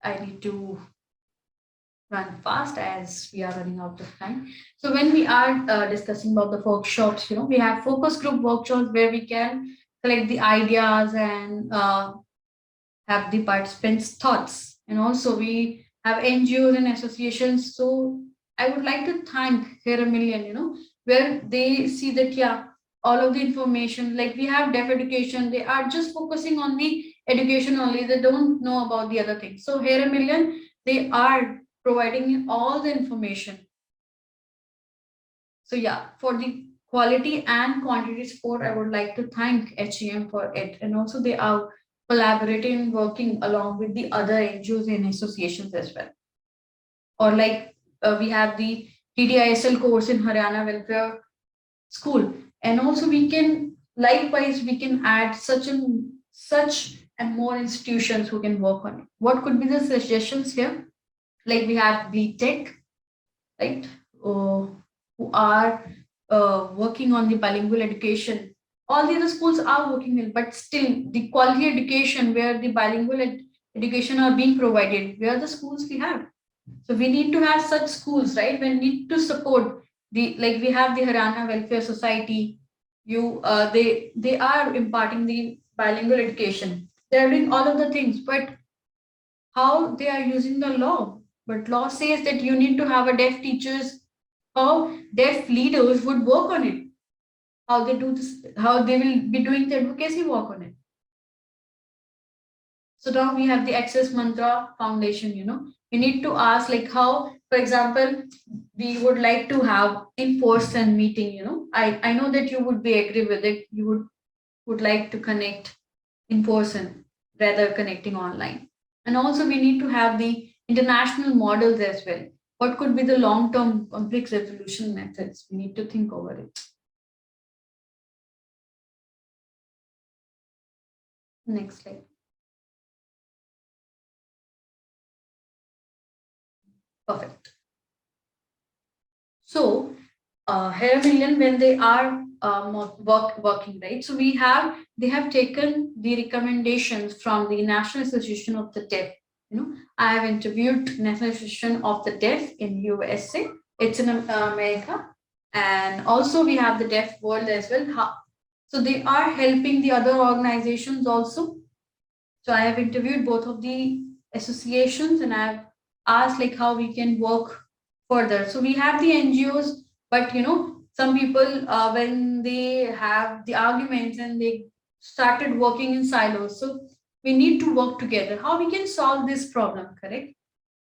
I need to run fast as we are running out of time. So when we are discussing about the workshops, we have focus group workshops where we can collect the ideas and have the participants' thoughts. And also we have NGOs and associations. So I would like to thank Here a Million, where they see that, yeah, all of the information, like we have deaf education, they are just focusing on the education only. They don't know about the other things. So Here a Million, they are providing all the information. So yeah, for the quality and quantity support, I would like to thank HEM for it. And also they are collaborating and working along with the other NGOs and associations as well. Or like we have the TDISL course in Haryana Welfare School. And also we can, likewise, we can add such and more institutions who can work on it. What could be the suggestions here? Like we have the tech, right? Who are working on the bilingual education. All the other schools are working well, but still the quality education where the bilingual education are being provided, where the schools we have. So we need to have such schools, right? We need to support the, like we have the Haryana Welfare Society. They are imparting the bilingual education. They are doing all of the things, but how they are using the law? But law says that you need to have a deaf teachers, how deaf leaders would work on it, how they do this, how they will be doing the advocacy work on it. So now we have the Access Mantra Foundation, we need to ask like how, for example, we would like to have in-person meeting, I know that you would be agree with it. You would like to connect in person rather connecting online. And also we need to have the international models as well. What could be the long-term conflict resolution methods? We need to think over it. Next slide. Perfect. So, Hair Million, when they are working, right? So they have taken the recommendations from the National Association of the Deaf. I have interviewed National Association of the Deaf in USA. It's in America, and also we have the Deaf World as well. So they are helping the other organizations also. So I have interviewed both of the associations, and I have asked like how we can work further. So we have the NGOs, but some people when they have the arguments and they started working in silos. So we need to work together. How we can solve this problem, correct?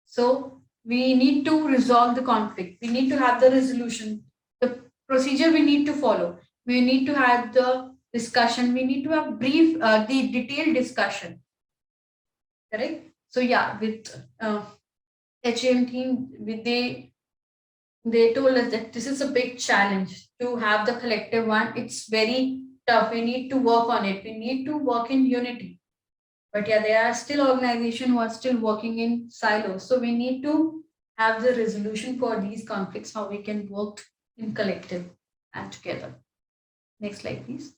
So we need to resolve the conflict. We need to have the resolution, the procedure we need to follow. We need to have the discussion. We need to have brief, the detailed discussion. Correct. So yeah, with HM team, they told us that this is a big challenge to have the collective one. It's very tough. We need to work on it. We need to work in unity. But yeah, there are still organizations who are still working in silos. So we need to have the resolution for these conflicts, how we can work in collective and together. Next slide, please.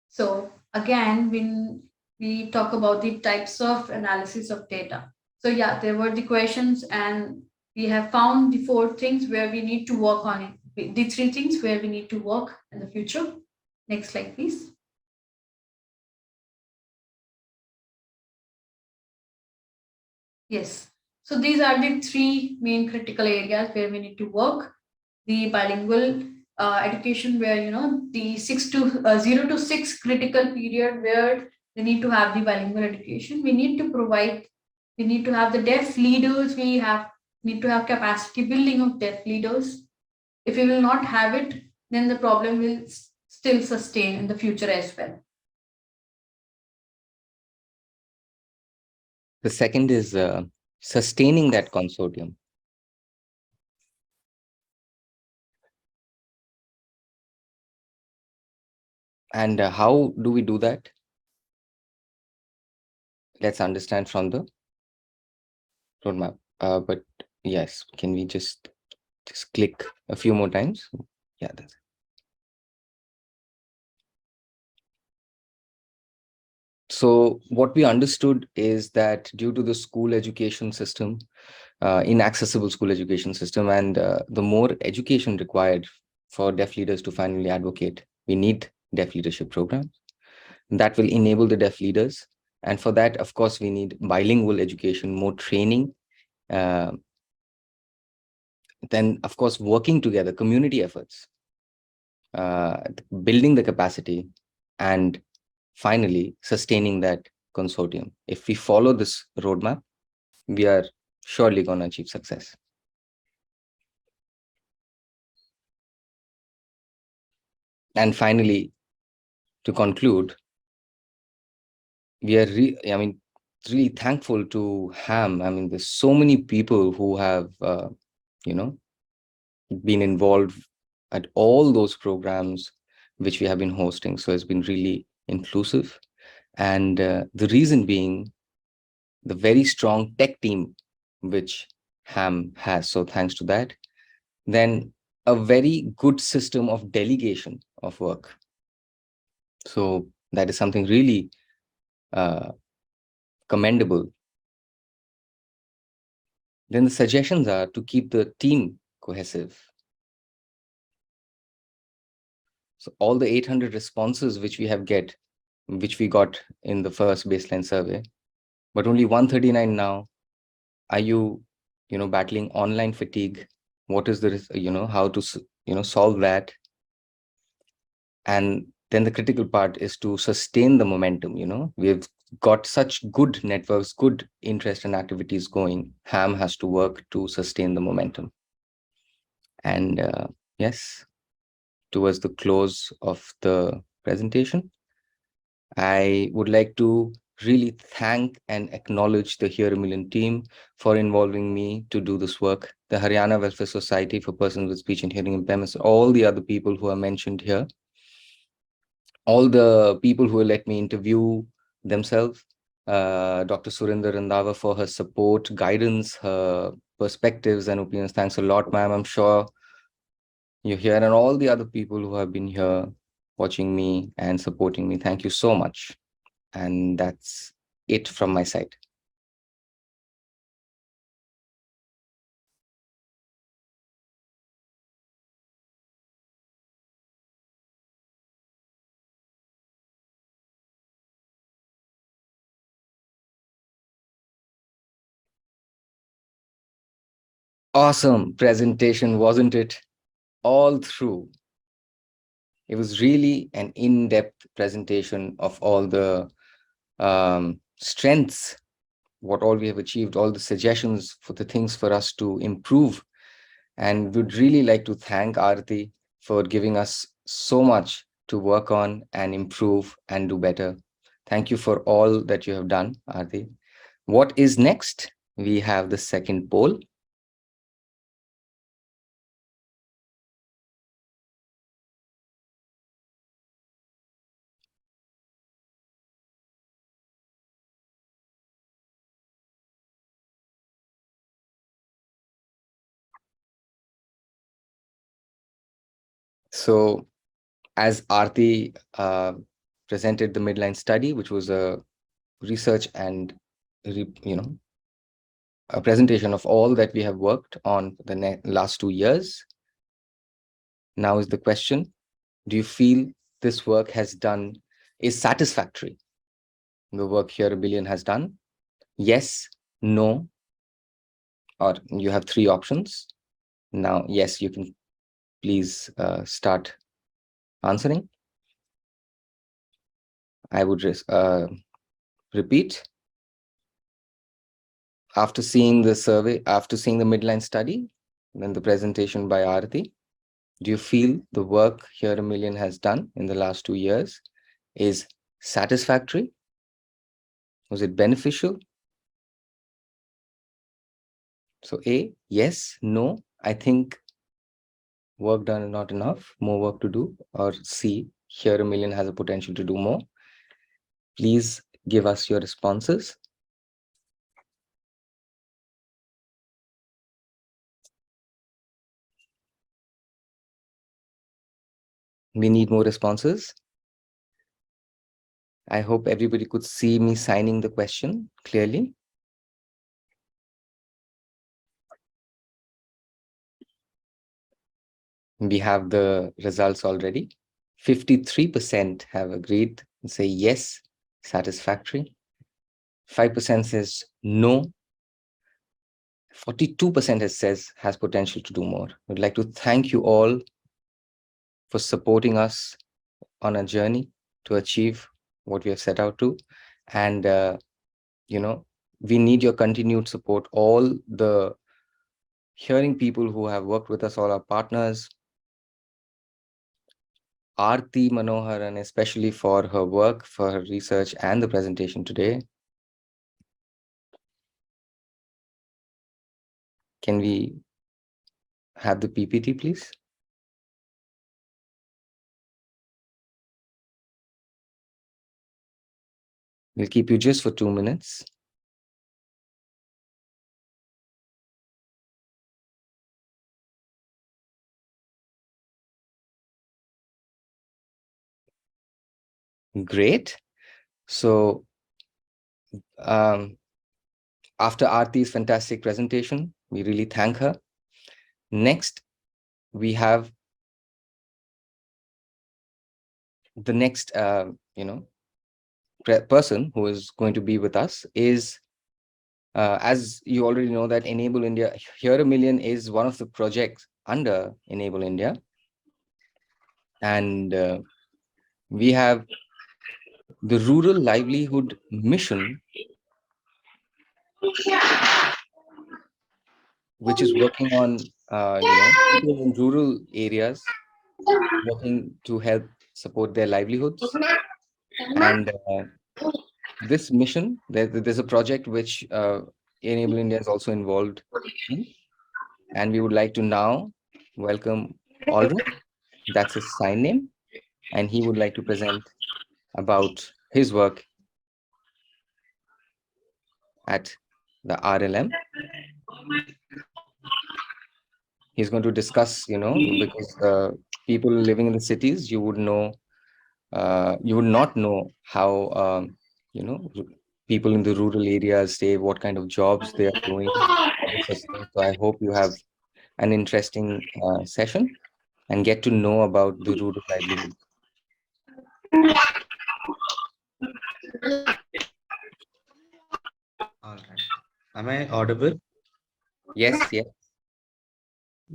So again, when we talk about the types of analysis of data. So yeah, there were the questions, and we have found the 4 things where we need to work on it. The 3 things where we need to work in the future. Next slide, please. Yes. So these are the 3 main critical areas where we need to work. The bilingual education, where the 0 to 6 critical period where they need to have the bilingual education. We need to provide. We need to have the deaf leaders. We need to have capacity building of deaf leaders. If we will not have it, then the problem will still sustain in the future as well. The second is sustaining that consortium. And how do we do that? Let's understand from the roadmap. But yes, can we just click a few more times? Yeah, that's it. So what we understood is that due to the school education system, inaccessible school education system, and the more education required for deaf leaders to finally advocate, we need deaf leadership programs that will enable the deaf leaders. And for that, of course, we need bilingual education, more training, uh, then, of course, working together, community efforts, uh, building the capacity, and finally sustaining that consortium. If we follow this roadmap, we are surely going to achieve success. And finally, to conclude, we are, I mean, really thankful to Ham. I mean, there's so many people who have, you know, been involved at all those programs which we have been hosting. So it's been really inclusive. And the reason being the very strong tech team which Ham has. So thanks to that. Then a very good system of delegation of work. So that is something really uh, commendable. Then the suggestions are to keep the team cohesive. So all the 800 responses which we got in the first baseline survey, but only 139 now. Are you, battling online fatigue? What is the, how to, solve that? And then the critical part is to sustain the momentum. We've got such good networks, good interest and activities going. Ham has to work to sustain the momentum. And yes, towards the close of the presentation, I would like to really thank and acknowledge the Hear a Million team for involving me to do this work, the Haryana Welfare Society for Persons with Speech and Hearing Impairments, all the other people who are mentioned here, all the people who will let me interview themselves, Dr. Surinder Randhawa for her support, guidance, her perspectives and opinions. Thanks a lot, ma'am. I'm sure you're here, and all the other people who have been here watching me and supporting me. Thank you so much. And that's it from my side. Awesome presentation, wasn't it? All through. It was really an in-depth presentation of all the strengths, what all we have achieved, all the suggestions for the things for us to improve. And would really like to thank Aarti for giving us so much to work on and improve and do better. Thank you for all that you have done, Aarti. What is next? We have the second poll. So as Aarti presented the Midline study, which was a research and a presentation of all that we have worked on the last 2 years. Now is the question, do you feel this work is satisfactory? The work here a billion has done? Yes, no, or you have three options. Now, yes, you can please start answering. I would repeat. After seeing the survey, after seeing the Midline study, then the presentation by Aarti, do you feel the work Here a Million has done in the last 2 years is satisfactory? Was it beneficial? So A, yes, no, I think work done is not enough, more work to do. Or C, here a million has a potential to do more. Please give us your responses. We need more responses. I hope everybody could see me signing the question clearly. We have the results already. 53% have agreed and say yes, satisfactory. 5% says no. 42% has potential to do more. I'd like to thank you all for supporting us on a journey to achieve what we have set out to. And, you know, we need your continued support. All the hearing people who have worked with us, all our partners, Aarti Manoharan, especially for her work, for her research and the presentation today. Can we have the PPT, please? We'll keep you just for 2 minutes. Great. So after Aarti's fantastic presentation, we really thank her. Next, we have the next, person who is going to be with us is, as you already know, that Enable India, Here a Million is one of the projects under Enable India. And we have the Rural Livelihood Mission, which is working on, people in rural areas, working to help support their livelihoods. And this mission, there's a project which Enable India is also involved in. And we would like to now welcome Aldrin. That's his sign name. And he would like to present about his work at the RLM. He's going to discuss, because people living in the cities, you would not know how, people in the rural areas say what kind of jobs they are doing. So I hope you have an interesting session and get to know about the rural livelihood. All right. Am I audible? Yes, yes.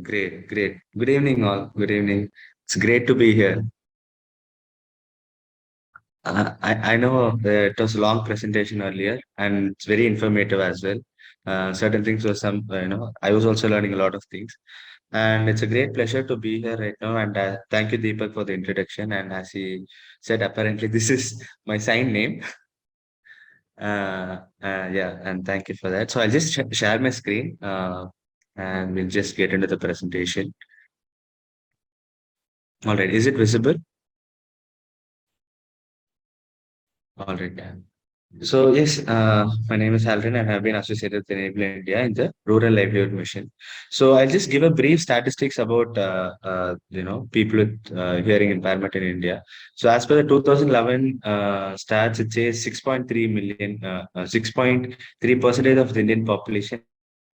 Great, great. Good evening, all. Good evening. It's great to be here. I know it was a long presentation earlier, and it's very informative as well. Certain things were I was also learning a lot of things, and it's a great pleasure to be here right now. And thank you, Deepak, for the introduction. And as he said, apparently this is my sign name. Yeah, and thank you for that. So I'll just share my screen, and we'll just get into the presentation. All right, is it visible? All right. So yes, my name is Halrin and I've been associated with Enable India in the Rural Livelihood Mission. So I'll just give a brief statistics about people with hearing impairment in India. So as per the 2011 stats, it says 6.3 million, 6.3 percentage of the Indian population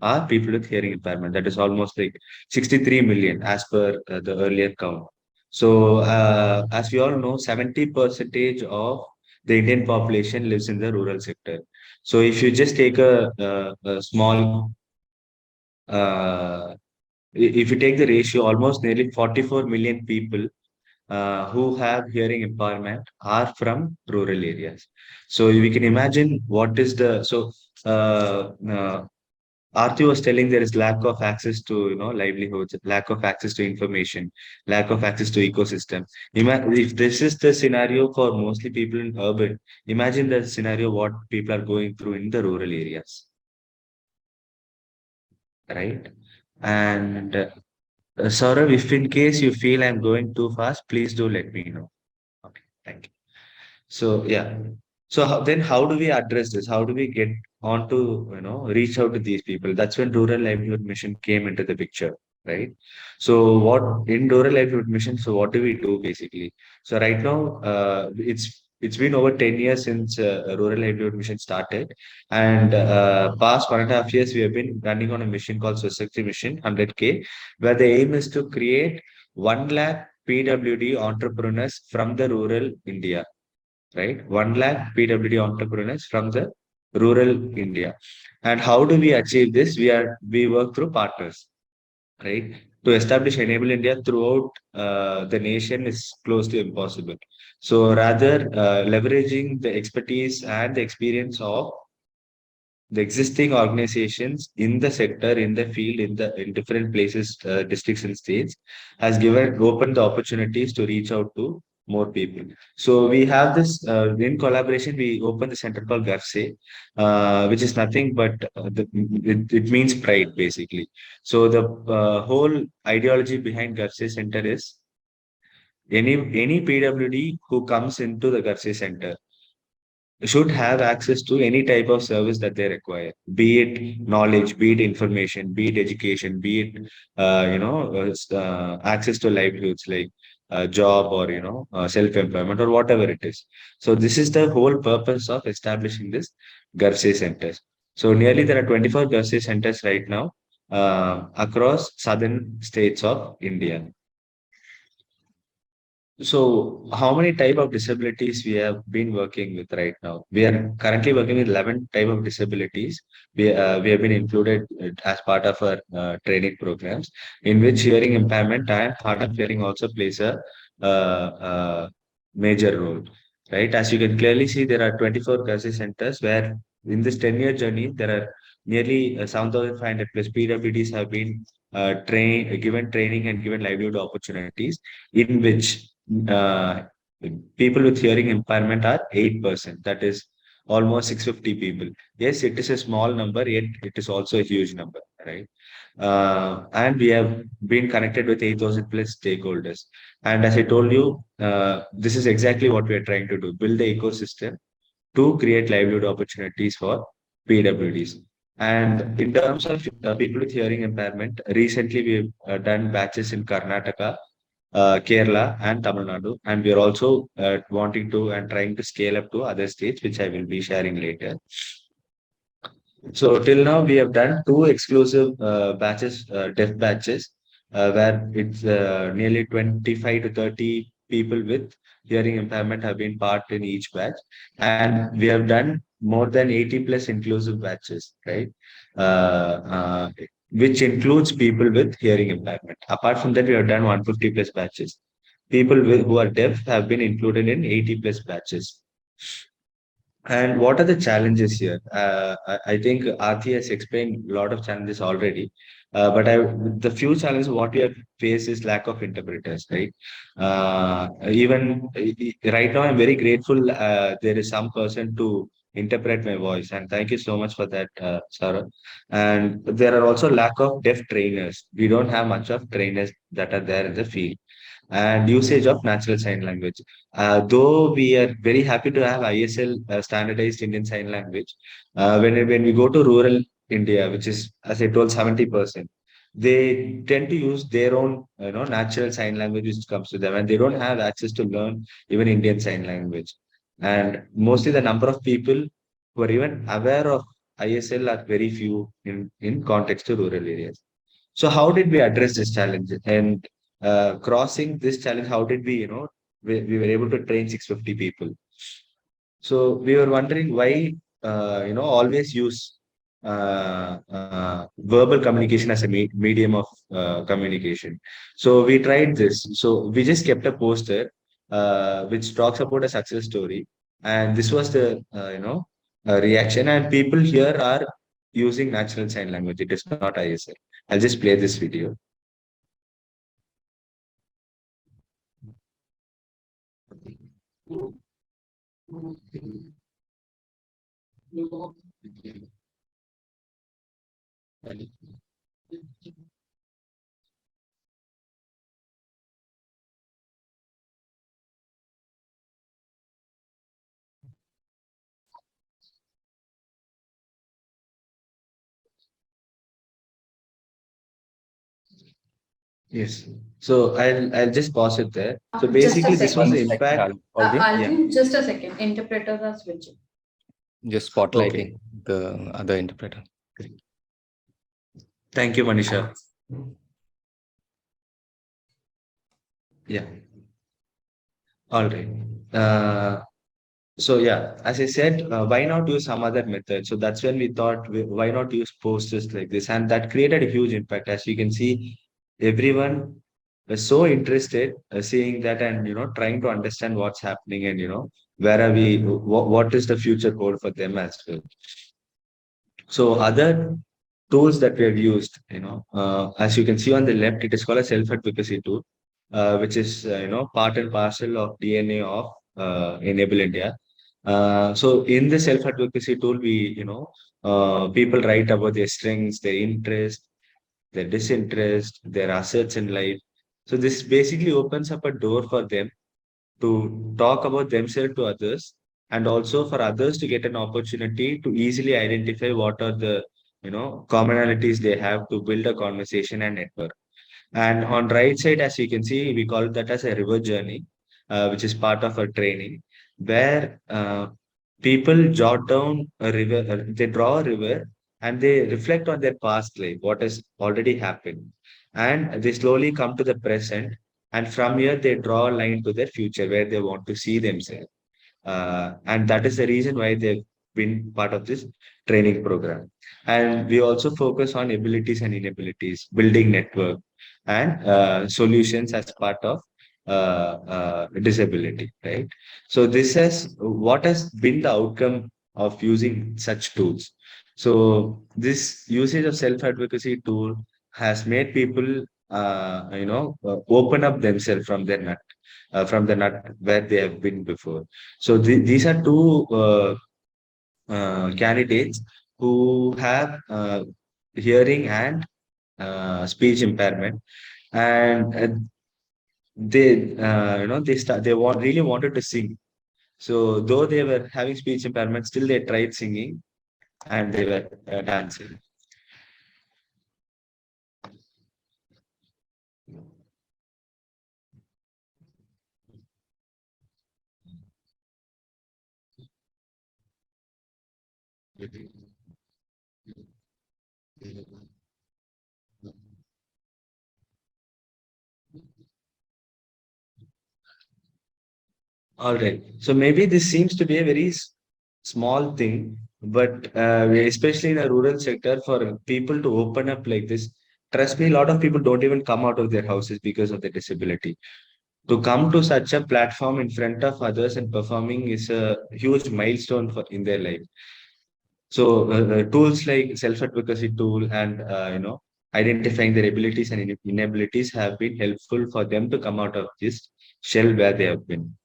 are people with hearing impairment. That is almost like 63 million as per the earlier count. So as we all know, 70 percentage of the Indian population lives in the rural sector. So if you just take a small, uh, if you take the ratio, almost nearly 44 million people who have hearing impairment are from rural areas. So we can imagine what is the Arthi was telling there is lack of access to livelihoods, lack of access to information, lack of access to ecosystem. If this is the scenario for mostly people in urban, imagine the scenario what people are going through in the rural areas. right? And Saurav, if in case you feel I'm going too fast, please do let me know. Okay, thank you. So yeah. So then how do we address this? How do we get on to, reach out to these people? That's when Rural Livelihood Mission came into the picture, right? So what in Rural Livelihood Mission, so what do we do basically? So right now, it's been over 10 years since Rural Livelihood Mission started. And past 1.5 years, we have been running on a mission called Society Mission 100K, where the aim is to create 1 lakh PWD entrepreneurs from the rural India, right? 1 lakh PWD entrepreneurs from the rural India. And how do we achieve this? We work through partners, right? To establish Enable India throughout the nation is close to impossible. So rather, leveraging the expertise and the experience of the existing organizations in the sector, in the field, in different places, districts and states, has given opened the opportunities to reach out to more people. So we have this in collaboration. We opened the center called GARSE, which is nothing but it means pride basically. So the whole ideology behind GARSE Center is any PWD who comes into the GARSE Center should have access to any type of service that they require, be it knowledge, be it information, be it education, be it access to livelihoods like job or self-employment or whatever it is. So this is the whole purpose of establishing this GARSE centers. So nearly there are 24 GARSE centers right now across southern states of India. So, how many type of disabilities we have been working with right now? We are currently working with 11 type of disabilities. We have been included as part of our training programs, in which hearing impairment and hard of hearing also plays a major role, right? As you can clearly see, there are 24 crisis centers where in this 10-year journey, there are nearly 7,500 plus PWDs have been given training and given livelihood opportunities, in which uh, people with hearing impairment are 8%. That is almost 650 people. Yes, it is a small number, yet it is also a huge number, right? And we have been connected with 8,000 plus stakeholders. And as I told you, this is exactly what we are trying to do, build the ecosystem to create livelihood opportunities for PWDs. And in terms of people with hearing impairment, recently we've done batches in Karnataka, Kerala, and Tamil Nadu, and we are also wanting to and trying to scale up to other states, which I will be sharing later. So till now, we have done two exclusive batches, deaf batches, where it's nearly 25 to 30 people with hearing impairment have been part in each batch, and we have done more than 80 plus inclusive batches, right? Which includes people with hearing impairment. Apart from that, we have done 150 plus batches. People who are deaf have been included in 80 plus batches. And what are the challenges here? I think Aarti has explained a lot of challenges already. The few challenges what we have faced is lack of interpreters, right? Right now, I'm very grateful there is some person to interpret my voice. And thank you so much for that, Sarah. And there are also lack of deaf trainers. We don't have much of trainers that are there in the field, and usage of natural sign language. Though we are very happy to have ISL standardized Indian Sign Language, when we go to rural India, which is, as I told, 70%, they tend to use their own natural sign language which comes to them, and they don't have access to learn even Indian Sign Language. And mostly the number of people who are even aware of ISL are very few in context to rural areas. So how did we address this challenge? And crossing this challenge, how did we were able to train 650 people. So we were wondering why, always use verbal communication as a medium of communication. So we tried this. So we just kept a poster which talks about a success story. And this was the, reaction. And people here are using natural sign language. It is not ISL. I'll just play this video. Yes. So I'll just pause it there. So Just a basically, this was second. the One second, impact. Alvin. I'll Yeah. do just a second. Interpreters are switching. Just Okay. spotlighting the other interpreter. Thank you, Manisha. Yeah. All right. Uh, so yeah, as I said, why not use some other method? So that's when we thought, why not use posters like this? And that created a huge impact. As you can see, everyone was so interested seeing that, and trying to understand what's happening, and where are we, what is the future hold for them as well. So other tools that we have used, as you can see on the left, it is called a self-advocacy tool, which is, part and parcel of DNA of Enable India. So in the self-advocacy tool, people write about their strengths, their interest, their disinterest, their assets in life. So this basically opens up a door for them to talk about themselves to others, and also for others to get an opportunity to easily identify what are the commonalities they have to build a conversation and network. And on right side, as you can see, we call that as a river journey, which is part of our training, where people jot down a river, they draw a river, and they reflect on their past life, what has already happened. And they slowly come to the present. And from here, they draw a line to their future where they want to see themselves. And that is the reason why they've been part of this training program. And we also focus on abilities and inabilities, building network, and solutions as part of disability, right? So this has what has been the outcome of using such tools. So this usage of self-advocacy tool has made people, open up themselves from the nut where they have been before. So these are two candidates who have hearing and speech impairment, and they really wanted to sing. So though they were having speech impairment, still they tried singing, and they were dancing. All right. So maybe this seems to be a very small thing, but especially in a rural sector, for people to open up like this, trust me, a lot of people don't even come out of their houses because of their disability. To come to such a platform in front of others and performing is a huge milestone for in their life. So tools like self-advocacy tool and identifying their abilities and inabilities have been helpful for them to come out of this shell where they have been.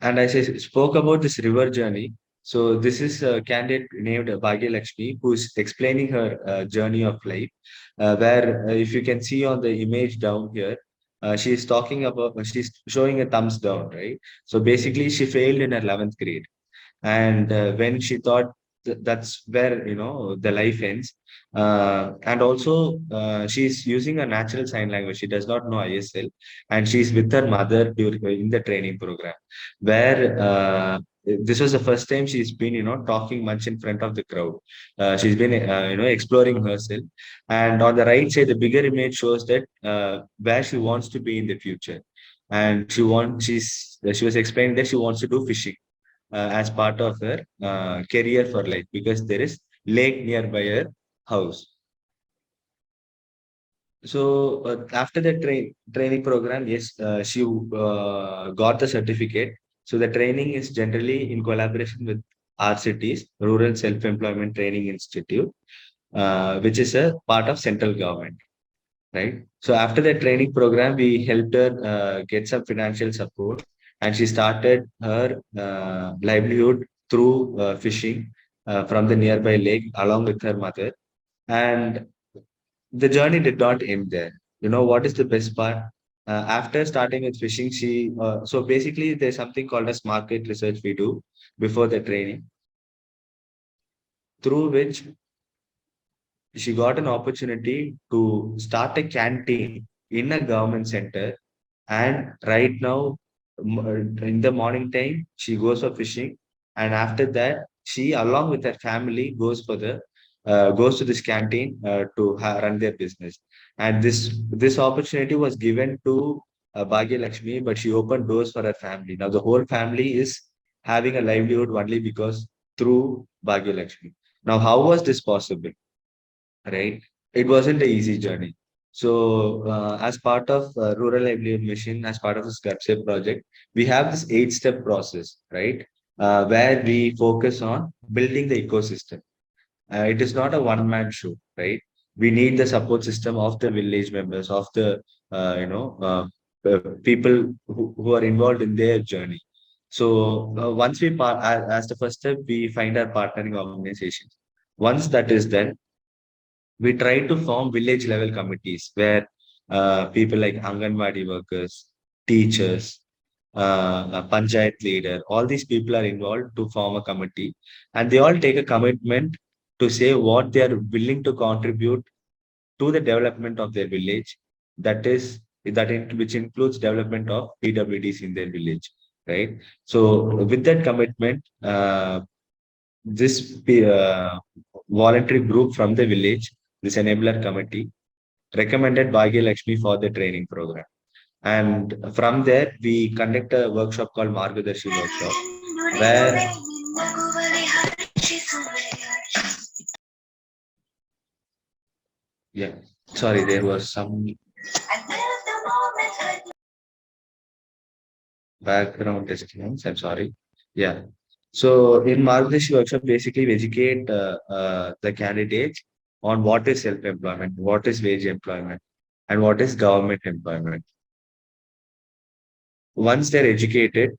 And as I spoke about this river journey, so this is a candidate named Bhagya Lakshmi who is explaining her journey of life, where if you can see on the image down here, she's showing a thumbs down, right? So basically, she failed in her 11th grade, and when she thought that's where the life ends. And also she's using a natural sign language, she does not know ISL, and she's with her mother during in the training program, where this was the first time she's been talking much in front of the crowd. She's been exploring herself. And on the right side, the bigger image shows that where she wants to be in the future. And she was explaining that she wants to do fishing as part of her career for life, because there is lake nearby her house. So after the training program, yes, she got the certificate. So the training is generally in collaboration with RCTs, Rural Self-Employment Training Institute, which is a part of central government, right? So after the training program, we helped her get some financial support, and she started her livelihood through fishing from the nearby lake along with her mother. And the journey did not end there. You know what is the best part? After starting with fishing, so basically there's something called as market research we do before the training, through which she got an opportunity to start a canteen in a government center. And right now, in the morning time, she goes for fishing, and after that, she along with her family goes to this canteen to run their business. And this opportunity was given to Bhagya Lakshmi, but she opened doors for her family. Now the whole family is having a livelihood only because through Bhagya Lakshmi. Now, how was this possible? Right? It wasn't an easy journey. So, as part of Rural Livelihood Mission, as part of the SCRAPSAVE project, we have this eight-step process, right? Where we focus on building the ecosystem. It is not a one-man show, right? We need the support system of the village members, of the people who are involved in their journey. So once as the first step, we find our partnering organizations. Once that is done, we try to form village level committees where people like Anganwadi workers, teachers, a panchayat leader, all these people are involved to form a committee, and they all take a commitment to say what they are willing to contribute to the development of their village. That is which includes development of PWDs in their village, right? So with that commitment, this voluntary group from the village, this enabler committee, recommended Bhagya Lakshmi for the training program. And from there, we conduct a workshop called Margadarshi workshop, where, yeah, sorry, there was some background disturbance. I'm sorry. Yeah. So in Margadarshi workshop, basically we educate the candidates on what is self-employment, what is wage employment, and what is government employment. Once they're educated,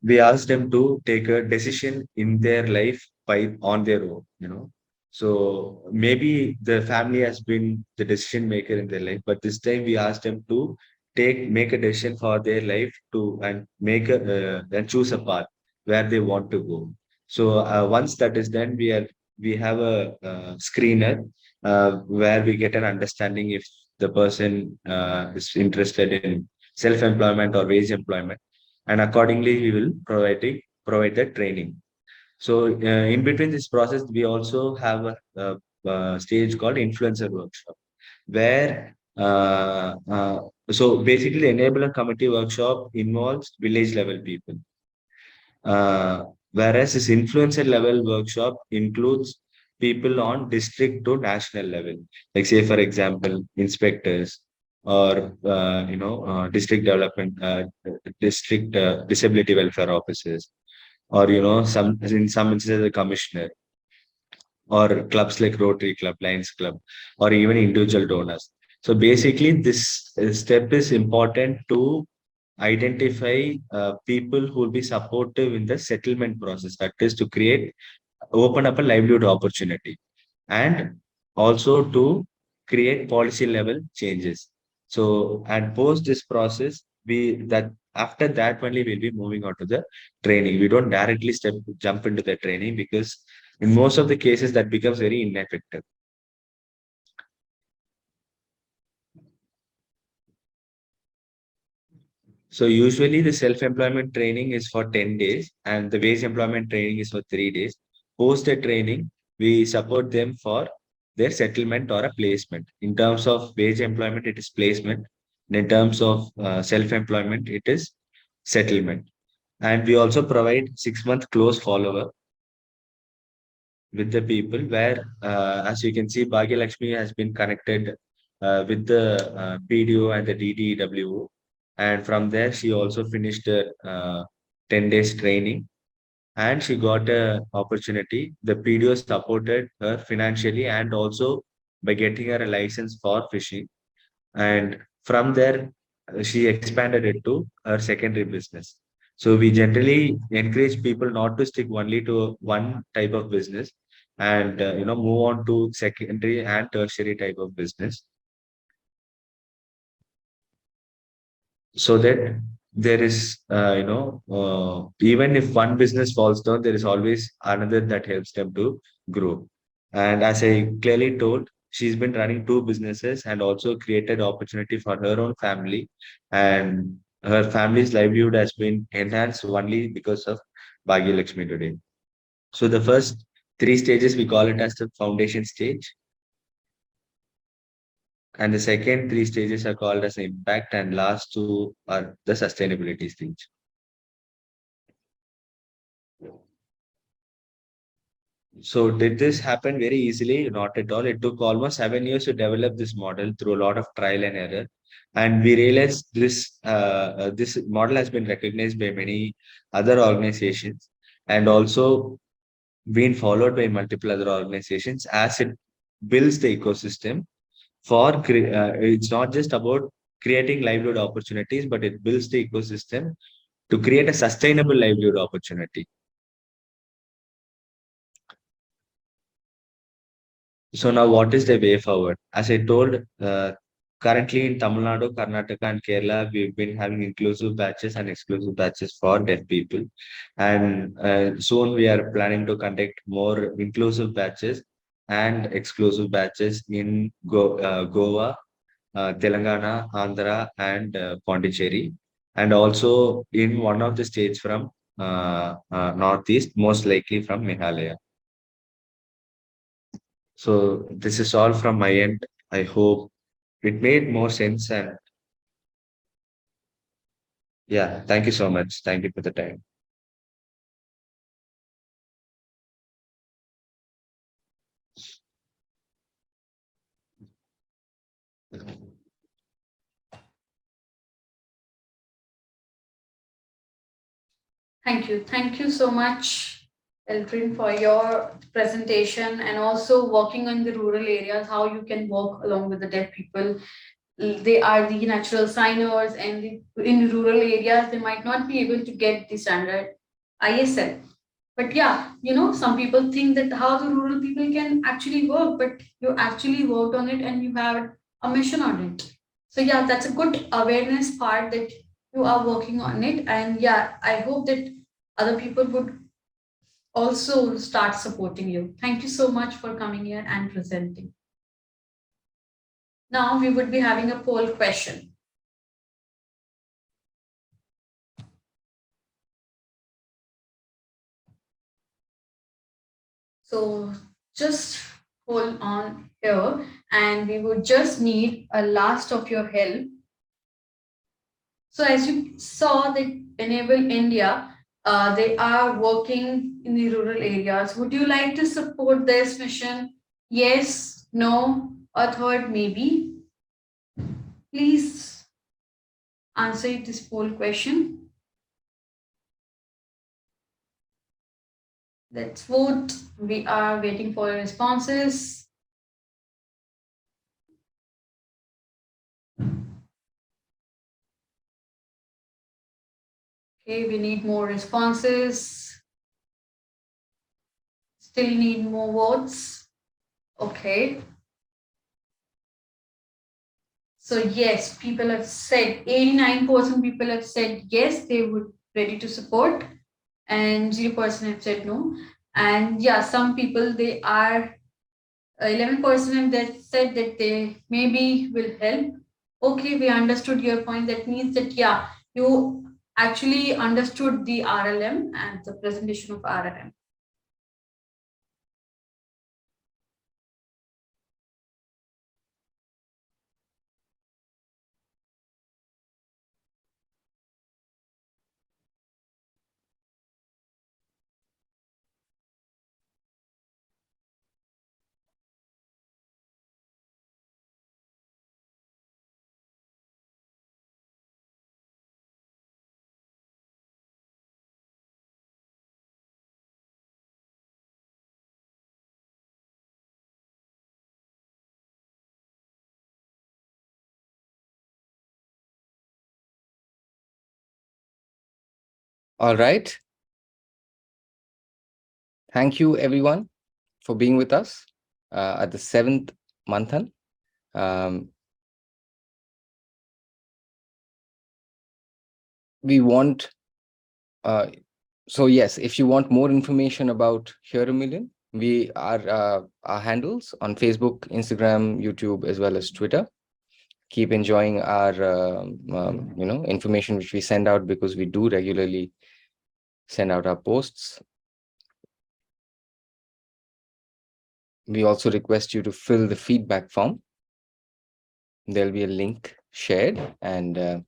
we ask them to take a decision in their life by on their own, so maybe the family has been the decision maker in their life, but this time we ask them to make a decision for their life to and and choose a path where they want to go. So once that is done, we have a screener where we get an understanding if the person is interested in self employment or wage employment, and accordingly we will provide the training. So in between this process, we also have a stage called influencer workshop, where so basically the enabler committee workshop involves village level people, whereas this influencer level workshop includes people on district to national level, like say for example inspectors or district development, district disability welfare officers, or some in some instances the commissioner, or clubs like Rotary Club, Lions Club, or even individual donors. So basically, this step is important to identify people who will be supportive in the settlement process. That is to open up a livelihood opportunity, and also to create policy level changes. So, and post this process, we that after that only we'll be moving on to the training. We don't directly jump into the training because in most of the cases that becomes very ineffective. So usually the self-employment training is for 10 days and the wage employment training is for 3 days. Post the training, we support them for their settlement or a placement. In terms of wage employment, it is placement. And in terms of self-employment, it is settlement. And we also provide 6-month close follow-up with the people where, as you can see, Bhagya Lakshmi has been connected with the PDO and the DDW. And from there, she also finished a 10 days training and she got a opportunity. The PDO supported her financially and also by getting her a license for fishing. And from there, she expanded it to her secondary business. So we generally encourage people not to stick only to one type of business, and move on to secondary and tertiary type of business, so that there is even if one business falls down, there is always another that helps them to grow. And as I clearly told, she's been running two businesses and also created opportunity for her own family. And her family's livelihood has been enhanced only because of Bhagya Lakshmi today. So the first three stages, we call it as the foundation stage. And the second three stages are called as impact, and last two are the sustainability stage. So did this happen very easily? Not at all. It took almost 7 years to develop this model through a lot of trial and error. And we realized this model has been recognized by many other organizations and also been followed by multiple other organizations as it builds the ecosystem it's not just about creating livelihood opportunities, but it builds the ecosystem to create a sustainable livelihood opportunity. So now what is the way forward? As I told, currently in Tamil Nadu, Karnataka and Kerala, we've been having inclusive batches and exclusive batches for deaf people. And soon we are planning to conduct more inclusive batches and exclusive batches in Goa, Telangana, Andhra, and Pondicherry, and also in one of the states from Northeast, most likely from Meghalaya. So this is all from my end. I hope it made more sense. And yeah, thank you so much. Thank you for the time. Thank you. Thank you so much, Eltrin, for your presentation and also working on the rural areas, how you can work along with the deaf people. They are the natural signers, and in rural areas, they might not be able to get the standard ISL. But yeah, some people think that how the rural people can actually work, but you actually worked on it and you have a mission on it. So yeah, that's a good awareness part that you are working on it. And yeah, I hope that other people would also start supporting you. Thank you so much for coming here and presenting. Now we would be having a poll question. So just hold on here, and we would just need a last of your help. So as you saw that Enable India, they are working in the rural areas. Would you like to support this mission? Yes, no, or third maybe? Please answer this poll question. Let's vote. We are waiting for your responses. Okay, we need more responses. Still need more votes. Okay. So yes, people have said 89% people have said yes, they would ready to support, and 0% have said no. And yeah, some people they are 11% have that said that they maybe will help. Okay, we understood your point. That means that yeah, you actually understood the RLM and the presentation of RLM. All right. Thank you, everyone, for being with us at the seventh Manthan. We want, so yes, if you want more information about Here a Million, We are our handles on Facebook, Instagram, YouTube, as well as Twitter. Keep enjoying our information which we send out, because we do regularly send out our posts. We also request you to fill the feedback form. There'll be a link shared, and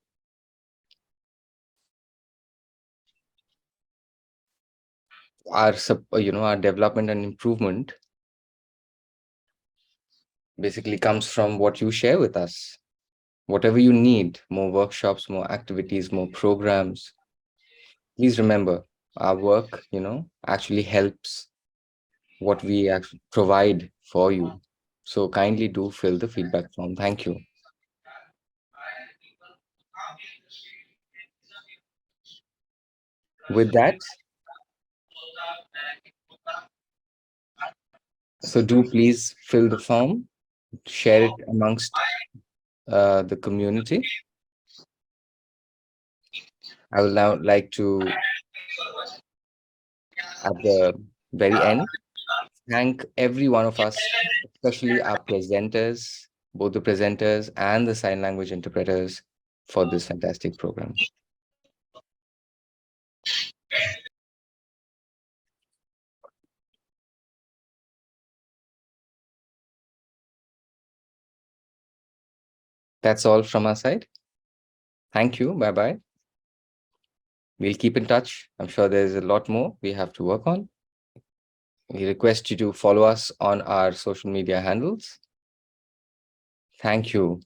our development and improvement basically comes from what you share with us. Whatever you need, more workshops, more activities, more programs, please remember, our work, actually helps what we actually provide for you. So kindly do fill the feedback form. Thank you. With that, so do please fill the form, share it amongst the community. I will now like to, at the very end, thank every one of us, especially our presenters, both the presenters and the sign language interpreters, for this fantastic program. That's all from our side. Thank you. Bye bye. We'll keep in touch. I'm sure there's a lot more we have to work on. We request you to follow us on our social media handles. Thank you.